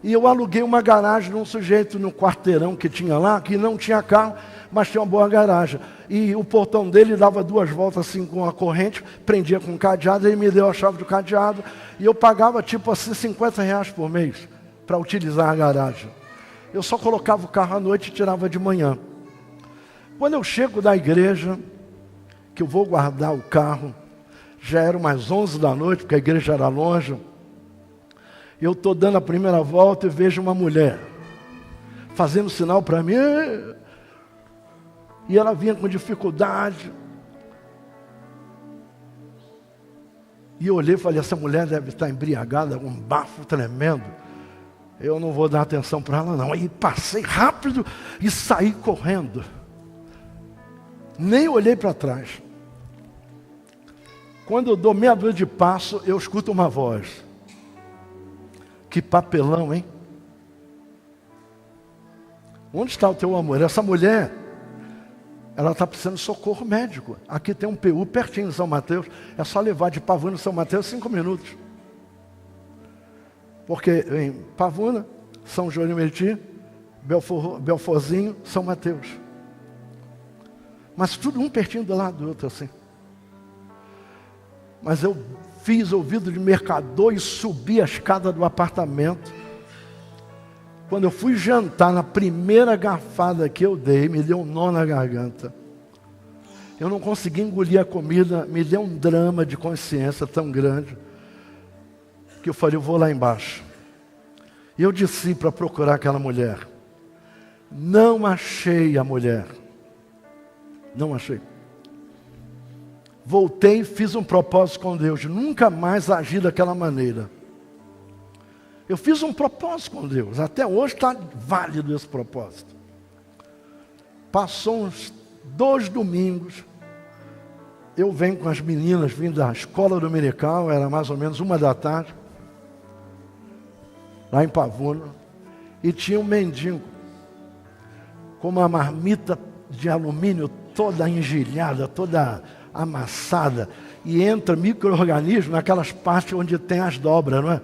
E eu aluguei uma garagem de um sujeito no quarteirão que tinha lá, que não tinha carro, mas tinha uma boa garagem. E o portão dele dava 2 voltas assim com a corrente, prendia com um cadeado, ele me deu a chave do cadeado, e eu pagava tipo assim R$50 por mês para utilizar a garagem. Eu só colocava o carro à noite e tirava de manhã. Quando eu chego da igreja, que eu vou guardar o carro, já eram umas 11 da noite, porque a igreja era longe. Eu estou dando a primeira volta e vejo uma mulher fazendo sinal para mim. E ela vinha com dificuldade. E eu olhei e falei, essa mulher deve estar embriagada, um bafo tremendo. Eu não vou dar atenção para ela não. Aí passei rápido e saí correndo. Nem olhei para trás. Quando eu dou meia dúzia de passo, eu escuto uma voz. Que papelão, hein? Onde está o teu amor? Essa mulher, ela está precisando de socorro médico. Aqui tem um PU pertinho de São Mateus. É só levar de Pavuna a São Mateus 5 minutos. Porque em Pavuna, São João de Meriti, Belforzinho, São Mateus. Mas tudo um pertinho do lado do outro assim. Mas eu fiz ouvido de mercador e subi a escada do apartamento. Quando eu fui jantar, na primeira garfada que eu dei, me deu um nó na garganta. Eu não consegui engolir a comida, me deu um drama de consciência tão grande, que eu falei, eu vou lá embaixo. E eu desci para procurar aquela mulher. Não achei a mulher. Não achei. Voltei e fiz um propósito com Deus, de nunca mais agir daquela maneira. Eu fiz um propósito com Deus, até hoje está válido esse propósito. Passou uns 2 domingos, eu venho com as meninas, vim da escola dominical, era mais ou menos 1 da tarde, lá em Pavuna, e tinha um mendigo, com uma marmita de alumínio toda engilhada, toda amassada, e entra micro-organismo naquelas partes onde tem as dobras, não é?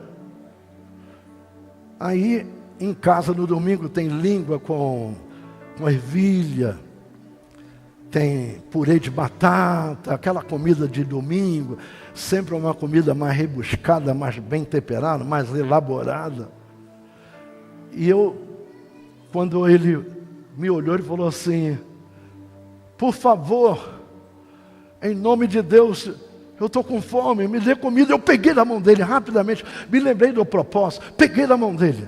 Aí, em casa no domingo tem língua com ervilha, tem purê de batata, aquela comida de domingo, sempre uma comida mais rebuscada, mais bem temperada, mais elaborada. E eu, quando ele me olhou, ele falou assim, por favor, em nome de Deus, eu estou com fome, me dê comida. Eu peguei da mão dele rapidamente, me lembrei do propósito, peguei da mão dele.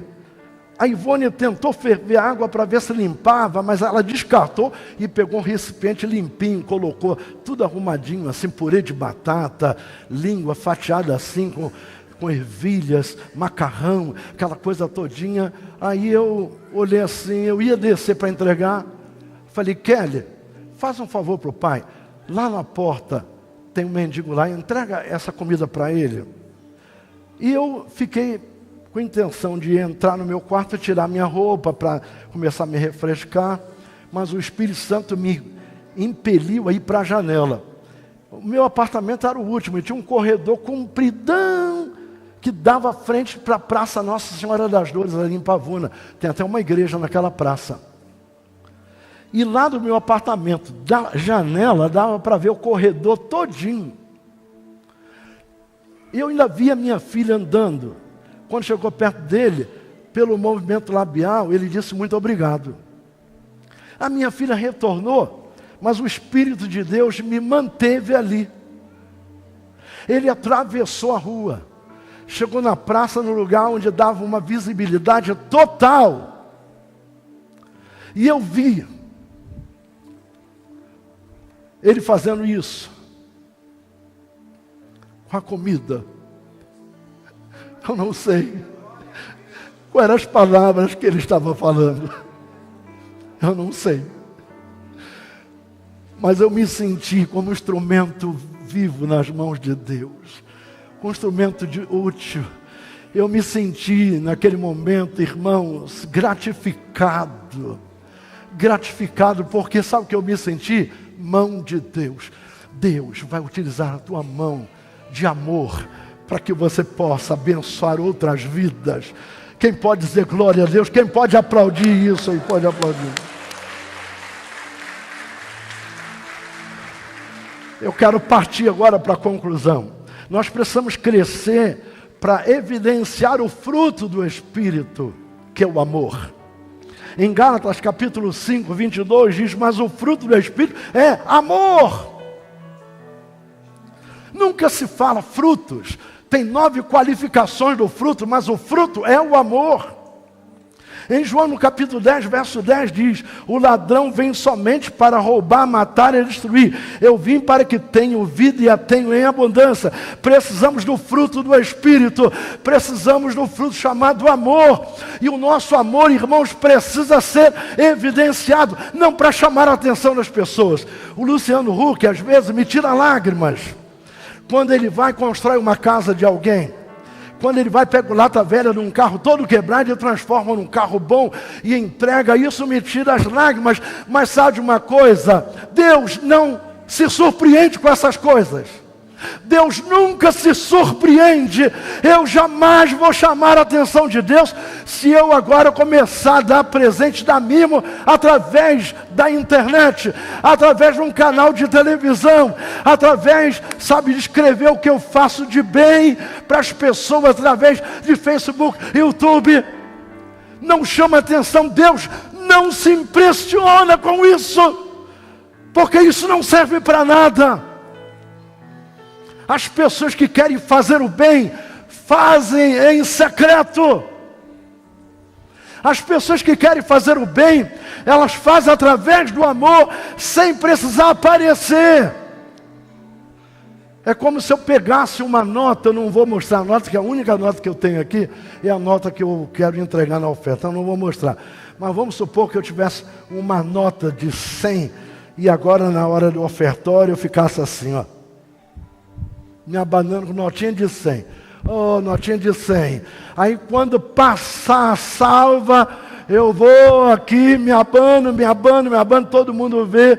A Ivone tentou ferver água para ver se limpava, mas ela descartou e pegou um recipiente limpinho, colocou tudo arrumadinho, assim, purê de batata, língua fatiada assim, com ervilhas, macarrão, aquela coisa todinha. Aí eu olhei assim, eu ia descer para entregar, falei, Kelly, faz um favor para o pai, lá na porta, tem um mendigo lá, entrega essa comida para ele. E eu fiquei com a intenção de entrar no meu quarto, tirar minha roupa para começar a me refrescar, mas o Espírito Santo me impeliu a ir para a janela. O meu apartamento era o último, e tinha um corredor compridão que dava frente para a Praça Nossa Senhora das Dores, ali em Pavuna. Tem até uma igreja naquela praça. E lá do meu apartamento, da janela, dava para ver o corredor todinho. E eu ainda via minha filha andando. Quando chegou perto dele, pelo movimento labial, ele disse muito obrigado. A minha filha retornou, mas o Espírito de Deus me manteve ali. Ele atravessou a rua, chegou na praça, no lugar onde dava uma visibilidade total. E eu vi ele fazendo isso com a comida. Eu não sei quais eram as palavras que ele estava falando. Eu não sei. Mas eu me senti como um instrumento vivo nas mãos de Deus. Um instrumento útil. Eu me senti naquele momento, irmãos, gratificado. Gratificado porque sabe o que eu me senti? Mão de Deus. Deus vai utilizar a tua mão de amor para que você possa abençoar outras vidas. Quem pode dizer glória a Deus? Quem pode aplaudir isso aí? Pode aplaudir. Eu quero partir agora para a conclusão. Nós precisamos crescer para evidenciar o fruto do Espírito, que é o amor. Em Gálatas capítulo 5, 22 diz, mas o fruto do Espírito é amor. Nunca se fala frutos. Tem 9 qualificações do fruto, mas o fruto é o amor. Em João, no capítulo 10, verso 10, diz: o ladrão vem somente para roubar, matar e destruir. Eu vim para que tenham vida e a tenham em abundância. Precisamos do fruto do Espírito, precisamos do fruto chamado amor. E o nosso amor, irmãos, precisa ser evidenciado, não para chamar a atenção das pessoas. O Luciano Huck, às vezes, me tira lágrimas quando ele vai constrói uma casa de alguém. Quando ele vai pegar lata velha num carro todo quebrado e transforma num carro bom e entrega, isso me tira as lágrimas. Mas sabe uma coisa? Deus não se surpreende com essas coisas. Deus nunca se surpreende. Eu jamais vou chamar a atenção de Deus se eu agora começar a dar presente, dar mimo através da internet, através de um canal de televisão, através, sabe, de escrever o que eu faço de bem para as pessoas, através de Facebook, YouTube. Não chama atenção. Deus não se impressiona com isso, porque isso não serve para nada. As pessoas que querem fazer o bem, fazem em secreto. As pessoas que querem fazer o bem, elas fazem através do amor, sem precisar aparecer. É como se eu pegasse uma nota, eu não vou mostrar a nota, que a única nota que eu tenho aqui é a nota que eu quero entregar na oferta, eu não vou mostrar. Mas vamos supor que eu tivesse uma nota de 100, e agora na hora do ofertório eu ficasse assim, ó, me abanando com notinha de 100. Oh, notinha de 100. Aí quando passar a salva, eu vou aqui, me abano, todo mundo vê.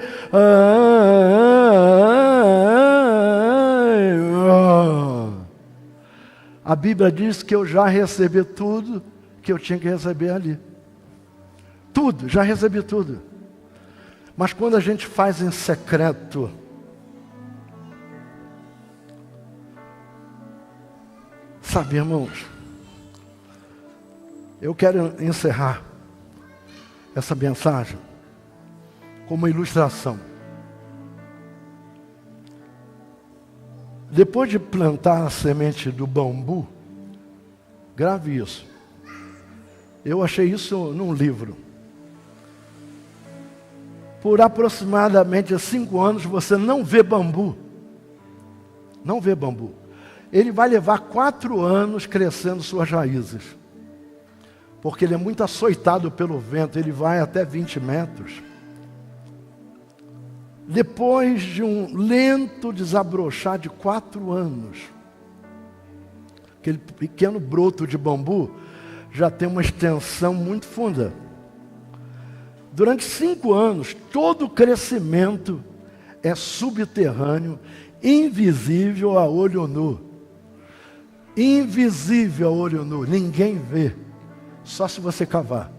A Bíblia diz que eu já recebi tudo que eu tinha que receber ali. Tudo, já recebi tudo. Mas quando a gente faz em secreto, sabe, irmãos, eu quero encerrar essa mensagem com uma ilustração. Depois de plantar a semente do bambu, grave isso. Eu achei isso num livro. Por aproximadamente 5 anos você não vê bambu. Não vê bambu. Ele vai levar 4 anos crescendo suas raízes. Porque ele é muito açoitado pelo vento, ele vai até 20 metros. Depois de um lento desabrochar de 4 anos, aquele pequeno broto de bambu já tem uma extensão muito funda. Durante 5 anos, todo o crescimento é subterrâneo, invisível a olho nu. Invisível a olho nu, ninguém vê, só se você cavar.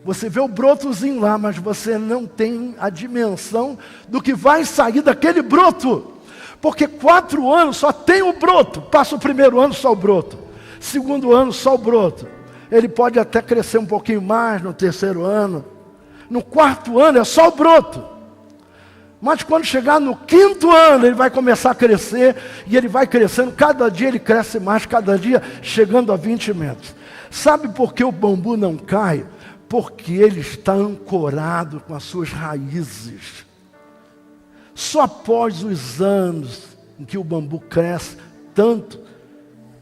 Você vê o brotozinho lá, mas você não tem a dimensão do que vai sair daquele broto. Porque 4 anos só tem o broto. Passa o primeiro ano só o broto. Segundo ano só o broto. Ele pode até crescer um pouquinho mais no terceiro ano. No 4º ano é só o broto. Mas quando chegar no 5º ano, ele vai começar a crescer. E ele vai crescendo, cada dia ele cresce mais, cada dia chegando a 20 metros. Sabe por que o bambu não cai? Porque ele está ancorado com as suas raízes. Só após os anos em que o bambu cresce tanto,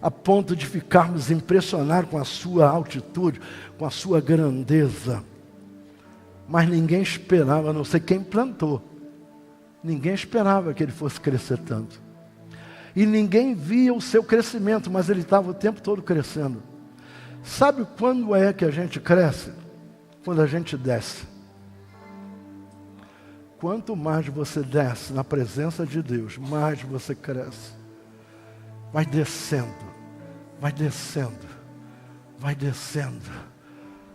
a ponto de ficarmos impressionados com a sua altitude, com a sua grandeza. Mas ninguém esperava, a não ser quem plantou. Ninguém esperava que ele fosse crescer tanto. E ninguém via o seu crescimento, mas ele estava o tempo todo crescendo. Sabe quando é que a gente cresce? Quando a gente desce. Quanto mais você desce na presença de Deus, mais você cresce. Vai descendo, vai descendo, vai descendo,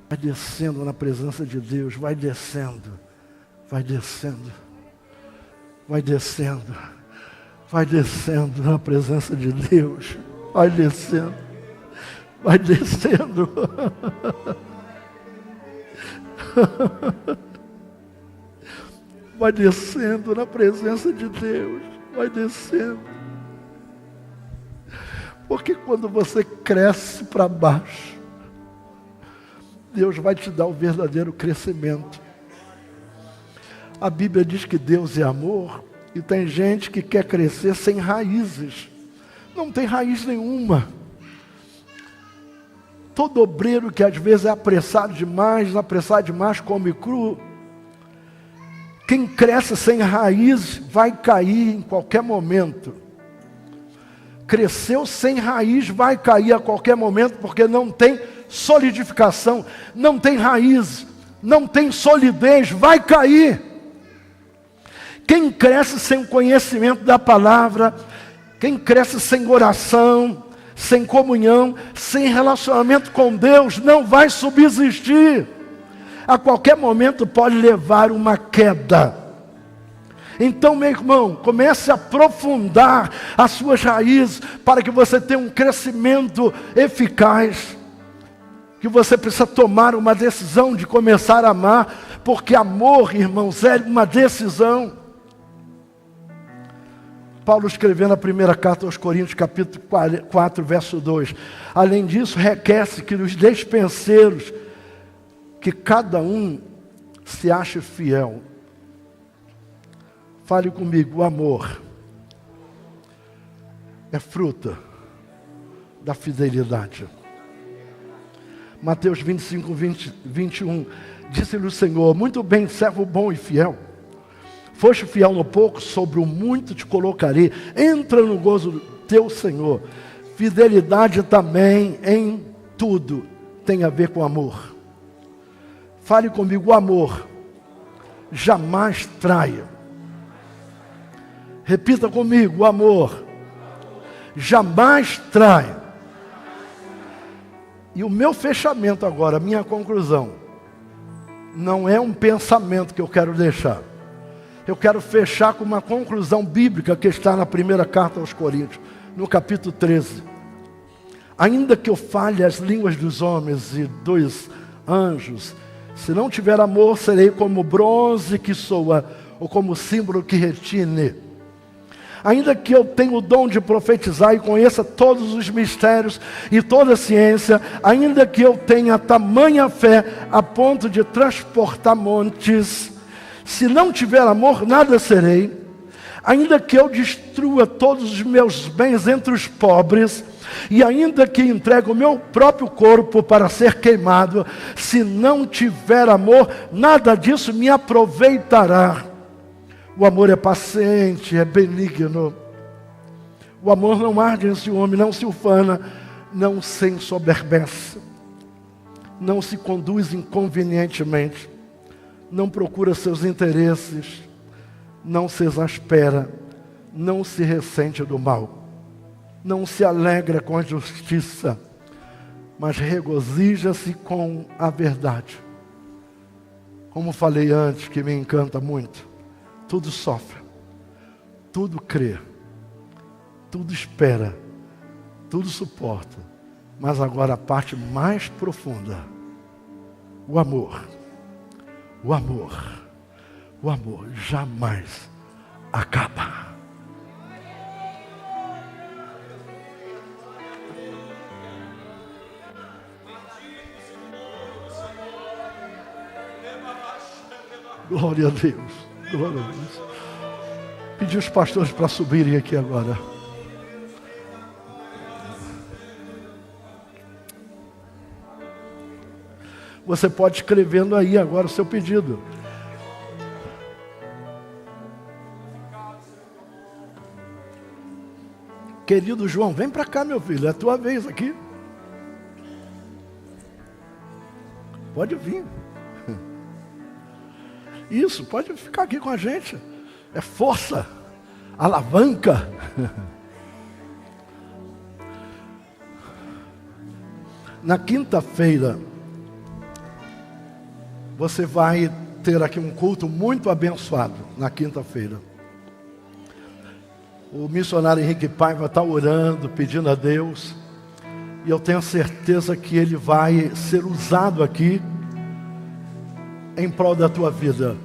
vai descendo na presença de Deus, vai descendo, vai descendo, vai descendo, vai descendo na presença de Deus, vai descendo, vai descendo. Vai descendo na presença de Deus, vai descendo. Porque quando você cresce para baixo, Deus vai te dar o verdadeiro crescimento. A Bíblia diz que Deus é amor, e tem gente que quer crescer sem raízes. Não tem raiz nenhuma. Todo obreiro que às vezes é apressado demais come cru. Quem cresce sem raiz vai cair em qualquer momento. Cresceu sem raiz vai cair a qualquer momento, porque não tem solidificação, não tem raiz, não tem solidez, vai cair. Quem cresce sem o conhecimento da palavra, quem cresce sem oração, sem comunhão, sem relacionamento com Deus, não vai subsistir. A qualquer momento pode levar uma queda. Então, meu irmão, comece a aprofundar as suas raízes para que você tenha um crescimento eficaz. Que você precisa tomar uma decisão de começar a amar, porque amor, irmãos, é uma decisão. Paulo escrevendo a primeira carta aos Coríntios, capítulo 4, verso 2. Além disso, requer-se que os despenseiros, que cada um se ache fiel. Fale comigo, o amor é fruto da fidelidade. Mateus 25, 21. Disse-lhe o Senhor: muito bem, servo bom e fiel. Foste fiel no pouco, sobre o muito te colocarei. Entra no gozo do teu Senhor. Fidelidade também em tudo tem a ver com amor. Fale comigo, o amor jamais trai. Repita comigo, o amor jamais trai. E o meu fechamento agora, a minha conclusão, não é um pensamento que eu quero deixar. Eu quero fechar com uma conclusão bíblica que está na primeira carta aos Coríntios, no capítulo 13. Ainda que eu fale as línguas dos homens e dos anjos, se não tiver amor, serei como bronze que soa, ou como símbolo que retine. Ainda que eu tenha o dom de profetizar e conheça todos os mistérios e toda a ciência, ainda que eu tenha tamanha fé a ponto de transportar montes, se não tiver amor, nada serei. Ainda que eu destrua todos os meus bens entre os pobres, e ainda que entregue o meu próprio corpo para ser queimado, se não tiver amor, nada disso me aproveitará. O amor é paciente, é benigno. O amor não arde em ciúme, não se ufana, não se ensoberbece, não se conduz inconvenientemente, não procura seus interesses, não se exaspera, não se ressente do mal, não se alegra com a justiça, mas regozija-se com a verdade. Como falei antes, que me encanta muito, tudo sofre, tudo crê, tudo espera, tudo suporta, mas agora a parte mais profunda, o amor. O amor jamais acaba. Glória a Deus, glória a Deus. Pedi os pastores para subirem aqui agora. Você pode escrevendo aí agora o seu pedido. Querido João, vem para cá, meu filho, é a tua vez aqui. Pode vir. Isso, pode ficar aqui com a gente. É força, alavanca. Na quinta-feira, você vai ter aqui um culto muito abençoado, na quinta-feira. O missionário Henrique Paiva está orando, pedindo a Deus, e eu tenho certeza que ele vai ser usado aqui, em prol da tua vida.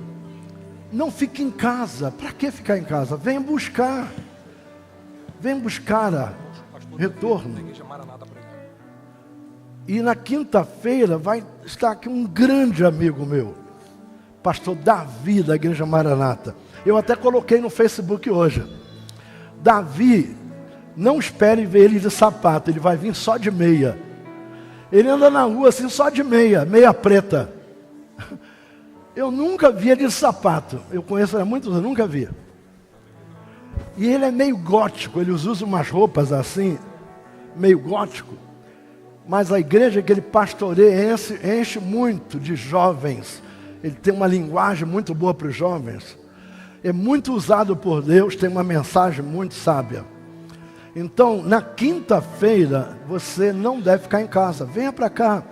Não fique em casa. Para que ficar em casa? Venha buscar retorno. E na quinta-feira vai estar aqui um grande amigo meu, pastor Davi, da Igreja Maranata. Eu até coloquei no Facebook hoje. Davi, não espere ver ele de sapato, ele vai vir só de meia. Ele anda na rua assim só de meia, meia preta. Eu nunca vi ele de sapato. Eu conheço há muitos anos, nunca vi. E ele é meio gótico, ele usa umas roupas assim, meio gótico. Mas a igreja que ele pastoreia enche muito de jovens. Ele tem uma linguagem muito boa para os jovens. É muito usado por Deus, tem uma mensagem muito sábia. Então, na quinta-feira, você não deve ficar em casa. Venha para cá.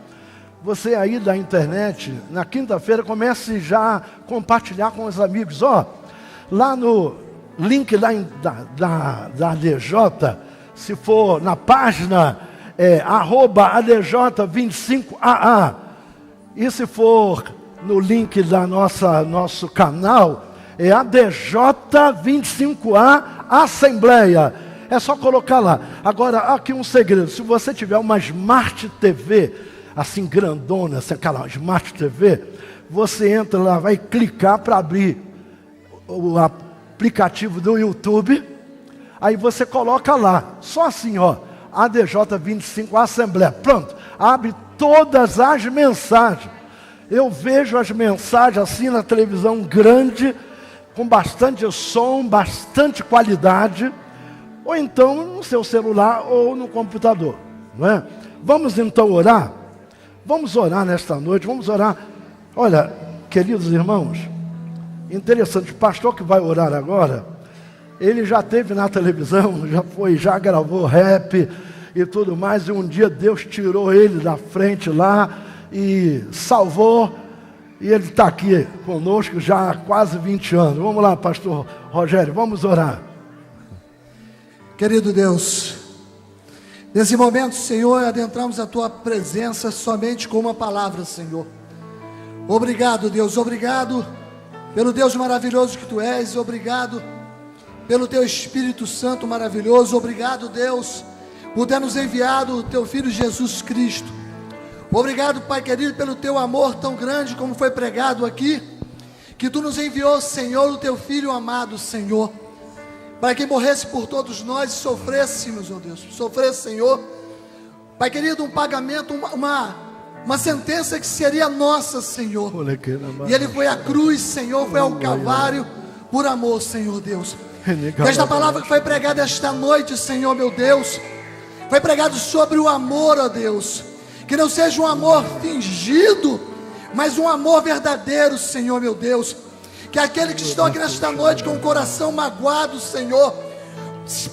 Você aí da internet, na quinta-feira, comece já a compartilhar com os amigos. Lá no link da ADJ, se for na página, @ADJ25AA. E se for no link da nosso canal, é ADJ25A Assembleia. É só colocar lá. Agora, aqui um segredo. Se você tiver uma Smart TV, assim grandona, assim, aquela Smart TV, você entra lá, vai clicar para abrir o aplicativo do YouTube. Aí você coloca lá, só assim, ADJ25 Assembleia. Pronto, abre todas as mensagens. Eu vejo as mensagens assim na televisão grande, com bastante som, bastante qualidade. Ou então no seu celular ou no computador, não é? Vamos então orar? Vamos orar nesta noite, vamos orar. Olha, queridos irmãos, interessante, o pastor que vai orar agora, ele já esteve na televisão, já gravou rap e tudo mais, e um dia Deus tirou ele da frente lá e salvou, e ele está aqui conosco já há quase 20 anos. Vamos lá, pastor Rogério, vamos orar. Querido Deus, nesse momento, Senhor, adentramos a Tua presença somente com uma palavra, Senhor. Obrigado, Deus, obrigado pelo Deus maravilhoso que Tu és, obrigado pelo Teu Espírito Santo maravilhoso, obrigado, Deus, por ter nos enviado o Teu Filho Jesus Cristo. Obrigado, Pai querido, pelo Teu amor tão grande como foi pregado aqui, que Tu nos enviou, Senhor, o Teu Filho amado, Senhor, para que morresse por todos nós e sofrêssemos, ó Deus, Senhor, Pai querido, um pagamento, uma sentença que seria nossa, Senhor, e Ele foi à cruz, Senhor, foi ao Calvário, por amor, Senhor Deus. Que esta palavra que foi pregada esta noite, Senhor, meu Deus, foi pregado sobre o amor, ó Deus, que não seja um amor fingido, mas um amor verdadeiro, Senhor, meu Deus. Que aquele que estão aqui nesta noite com o coração magoado, Senhor,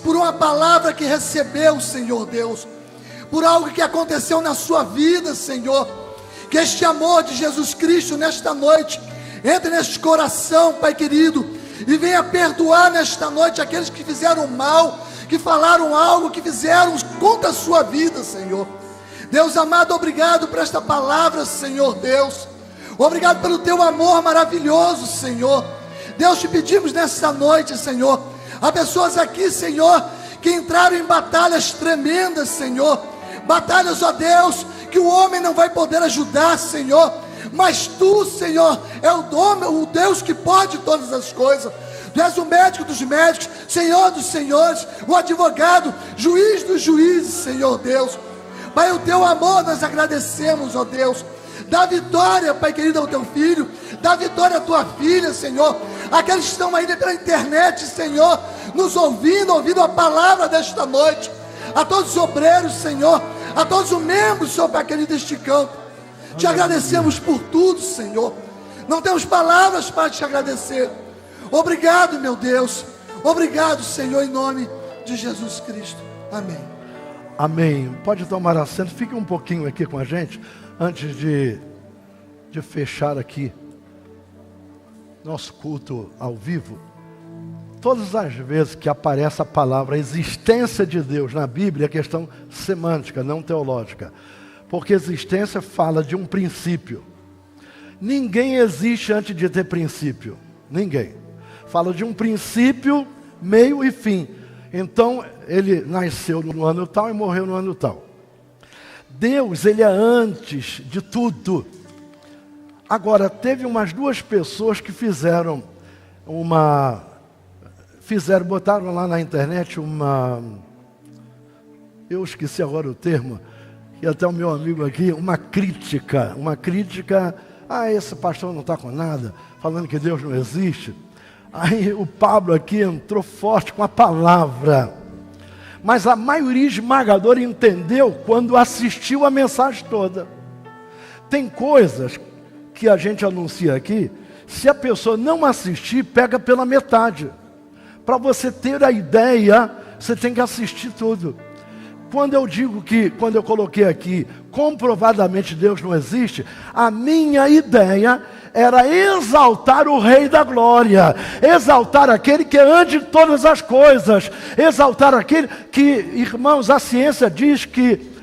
por uma palavra que recebeu, Senhor Deus, por algo que aconteceu na sua vida, Senhor, que este amor de Jesus Cristo nesta noite entre neste coração, Pai querido, e venha perdoar nesta noite aqueles que fizeram mal, que falaram algo, que fizeram contra a sua vida, Senhor. Deus amado, obrigado por esta palavra, Senhor Deus. Obrigado pelo Teu amor maravilhoso, Senhor. Deus, te pedimos nessa noite, Senhor, há pessoas aqui, Senhor, que entraram em batalhas tremendas, Senhor, batalhas, ó Deus, que o homem não vai poder ajudar, Senhor, mas Tu, Senhor, é o Deus que pode todas as coisas. Tu és o médico dos médicos, Senhor dos senhores, o advogado, juiz dos juízes, Senhor Deus. Pai, o Teu amor nós agradecemos, ó Deus. Dá vitória, Pai querido, ao Teu filho. Dá vitória à Tua filha, Senhor. Aqueles que estão aí pela internet, Senhor, nos ouvindo a palavra desta noite. A todos os obreiros, Senhor, a todos os membros, Senhor, Pai querido, deste campo. Te agradecemos por tudo, Senhor. Não temos palavras para te agradecer. Obrigado, meu Deus. Obrigado, Senhor, em nome de Jesus Cristo. Amém. Amém. Pode tomar assento. Fique um pouquinho aqui com a gente. Antes de fechar aqui nosso culto ao vivo, todas as vezes que aparece a palavra existência de Deus na Bíblia, é questão semântica, não teológica, porque existência fala de um princípio. Ninguém existe antes de ter princípio, ninguém. Fala de um princípio, meio e fim. Então, ele nasceu no ano tal e morreu no ano tal. Deus, Ele é antes de tudo. Agora, teve umas 2 pessoas que botaram lá na internet eu esqueci agora o termo, e até o meu amigo aqui, uma crítica, esse pastor não está com nada, falando que Deus não existe. Aí o Pablo aqui entrou forte com a palavra, mas a maioria esmagadora entendeu quando assistiu a mensagem toda. Tem coisas que a gente anuncia aqui, se a pessoa não assistir, pega pela metade. Para você ter a ideia, você tem que assistir tudo. Quando eu coloquei aqui, comprovadamente Deus não existe, a minha ideia era exaltar o Rei da Glória, exaltar aquele que é antes de todas as coisas, exaltar aquele que, irmãos, a ciência diz que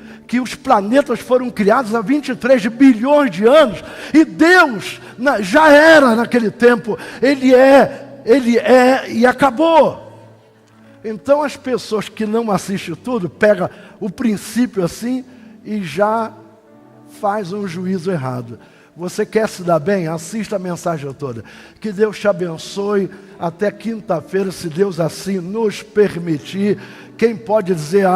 os planetas foram criados há 23 bilhões de anos, e Deus já era naquele tempo, Ele é e acabou. Então as pessoas que não assistem tudo, pega o princípio assim e já faz um juízo errado. Você quer se dar bem? Assista a mensagem toda. Que Deus te abençoe até quinta-feira, se Deus assim nos permitir. Quem pode dizer amém?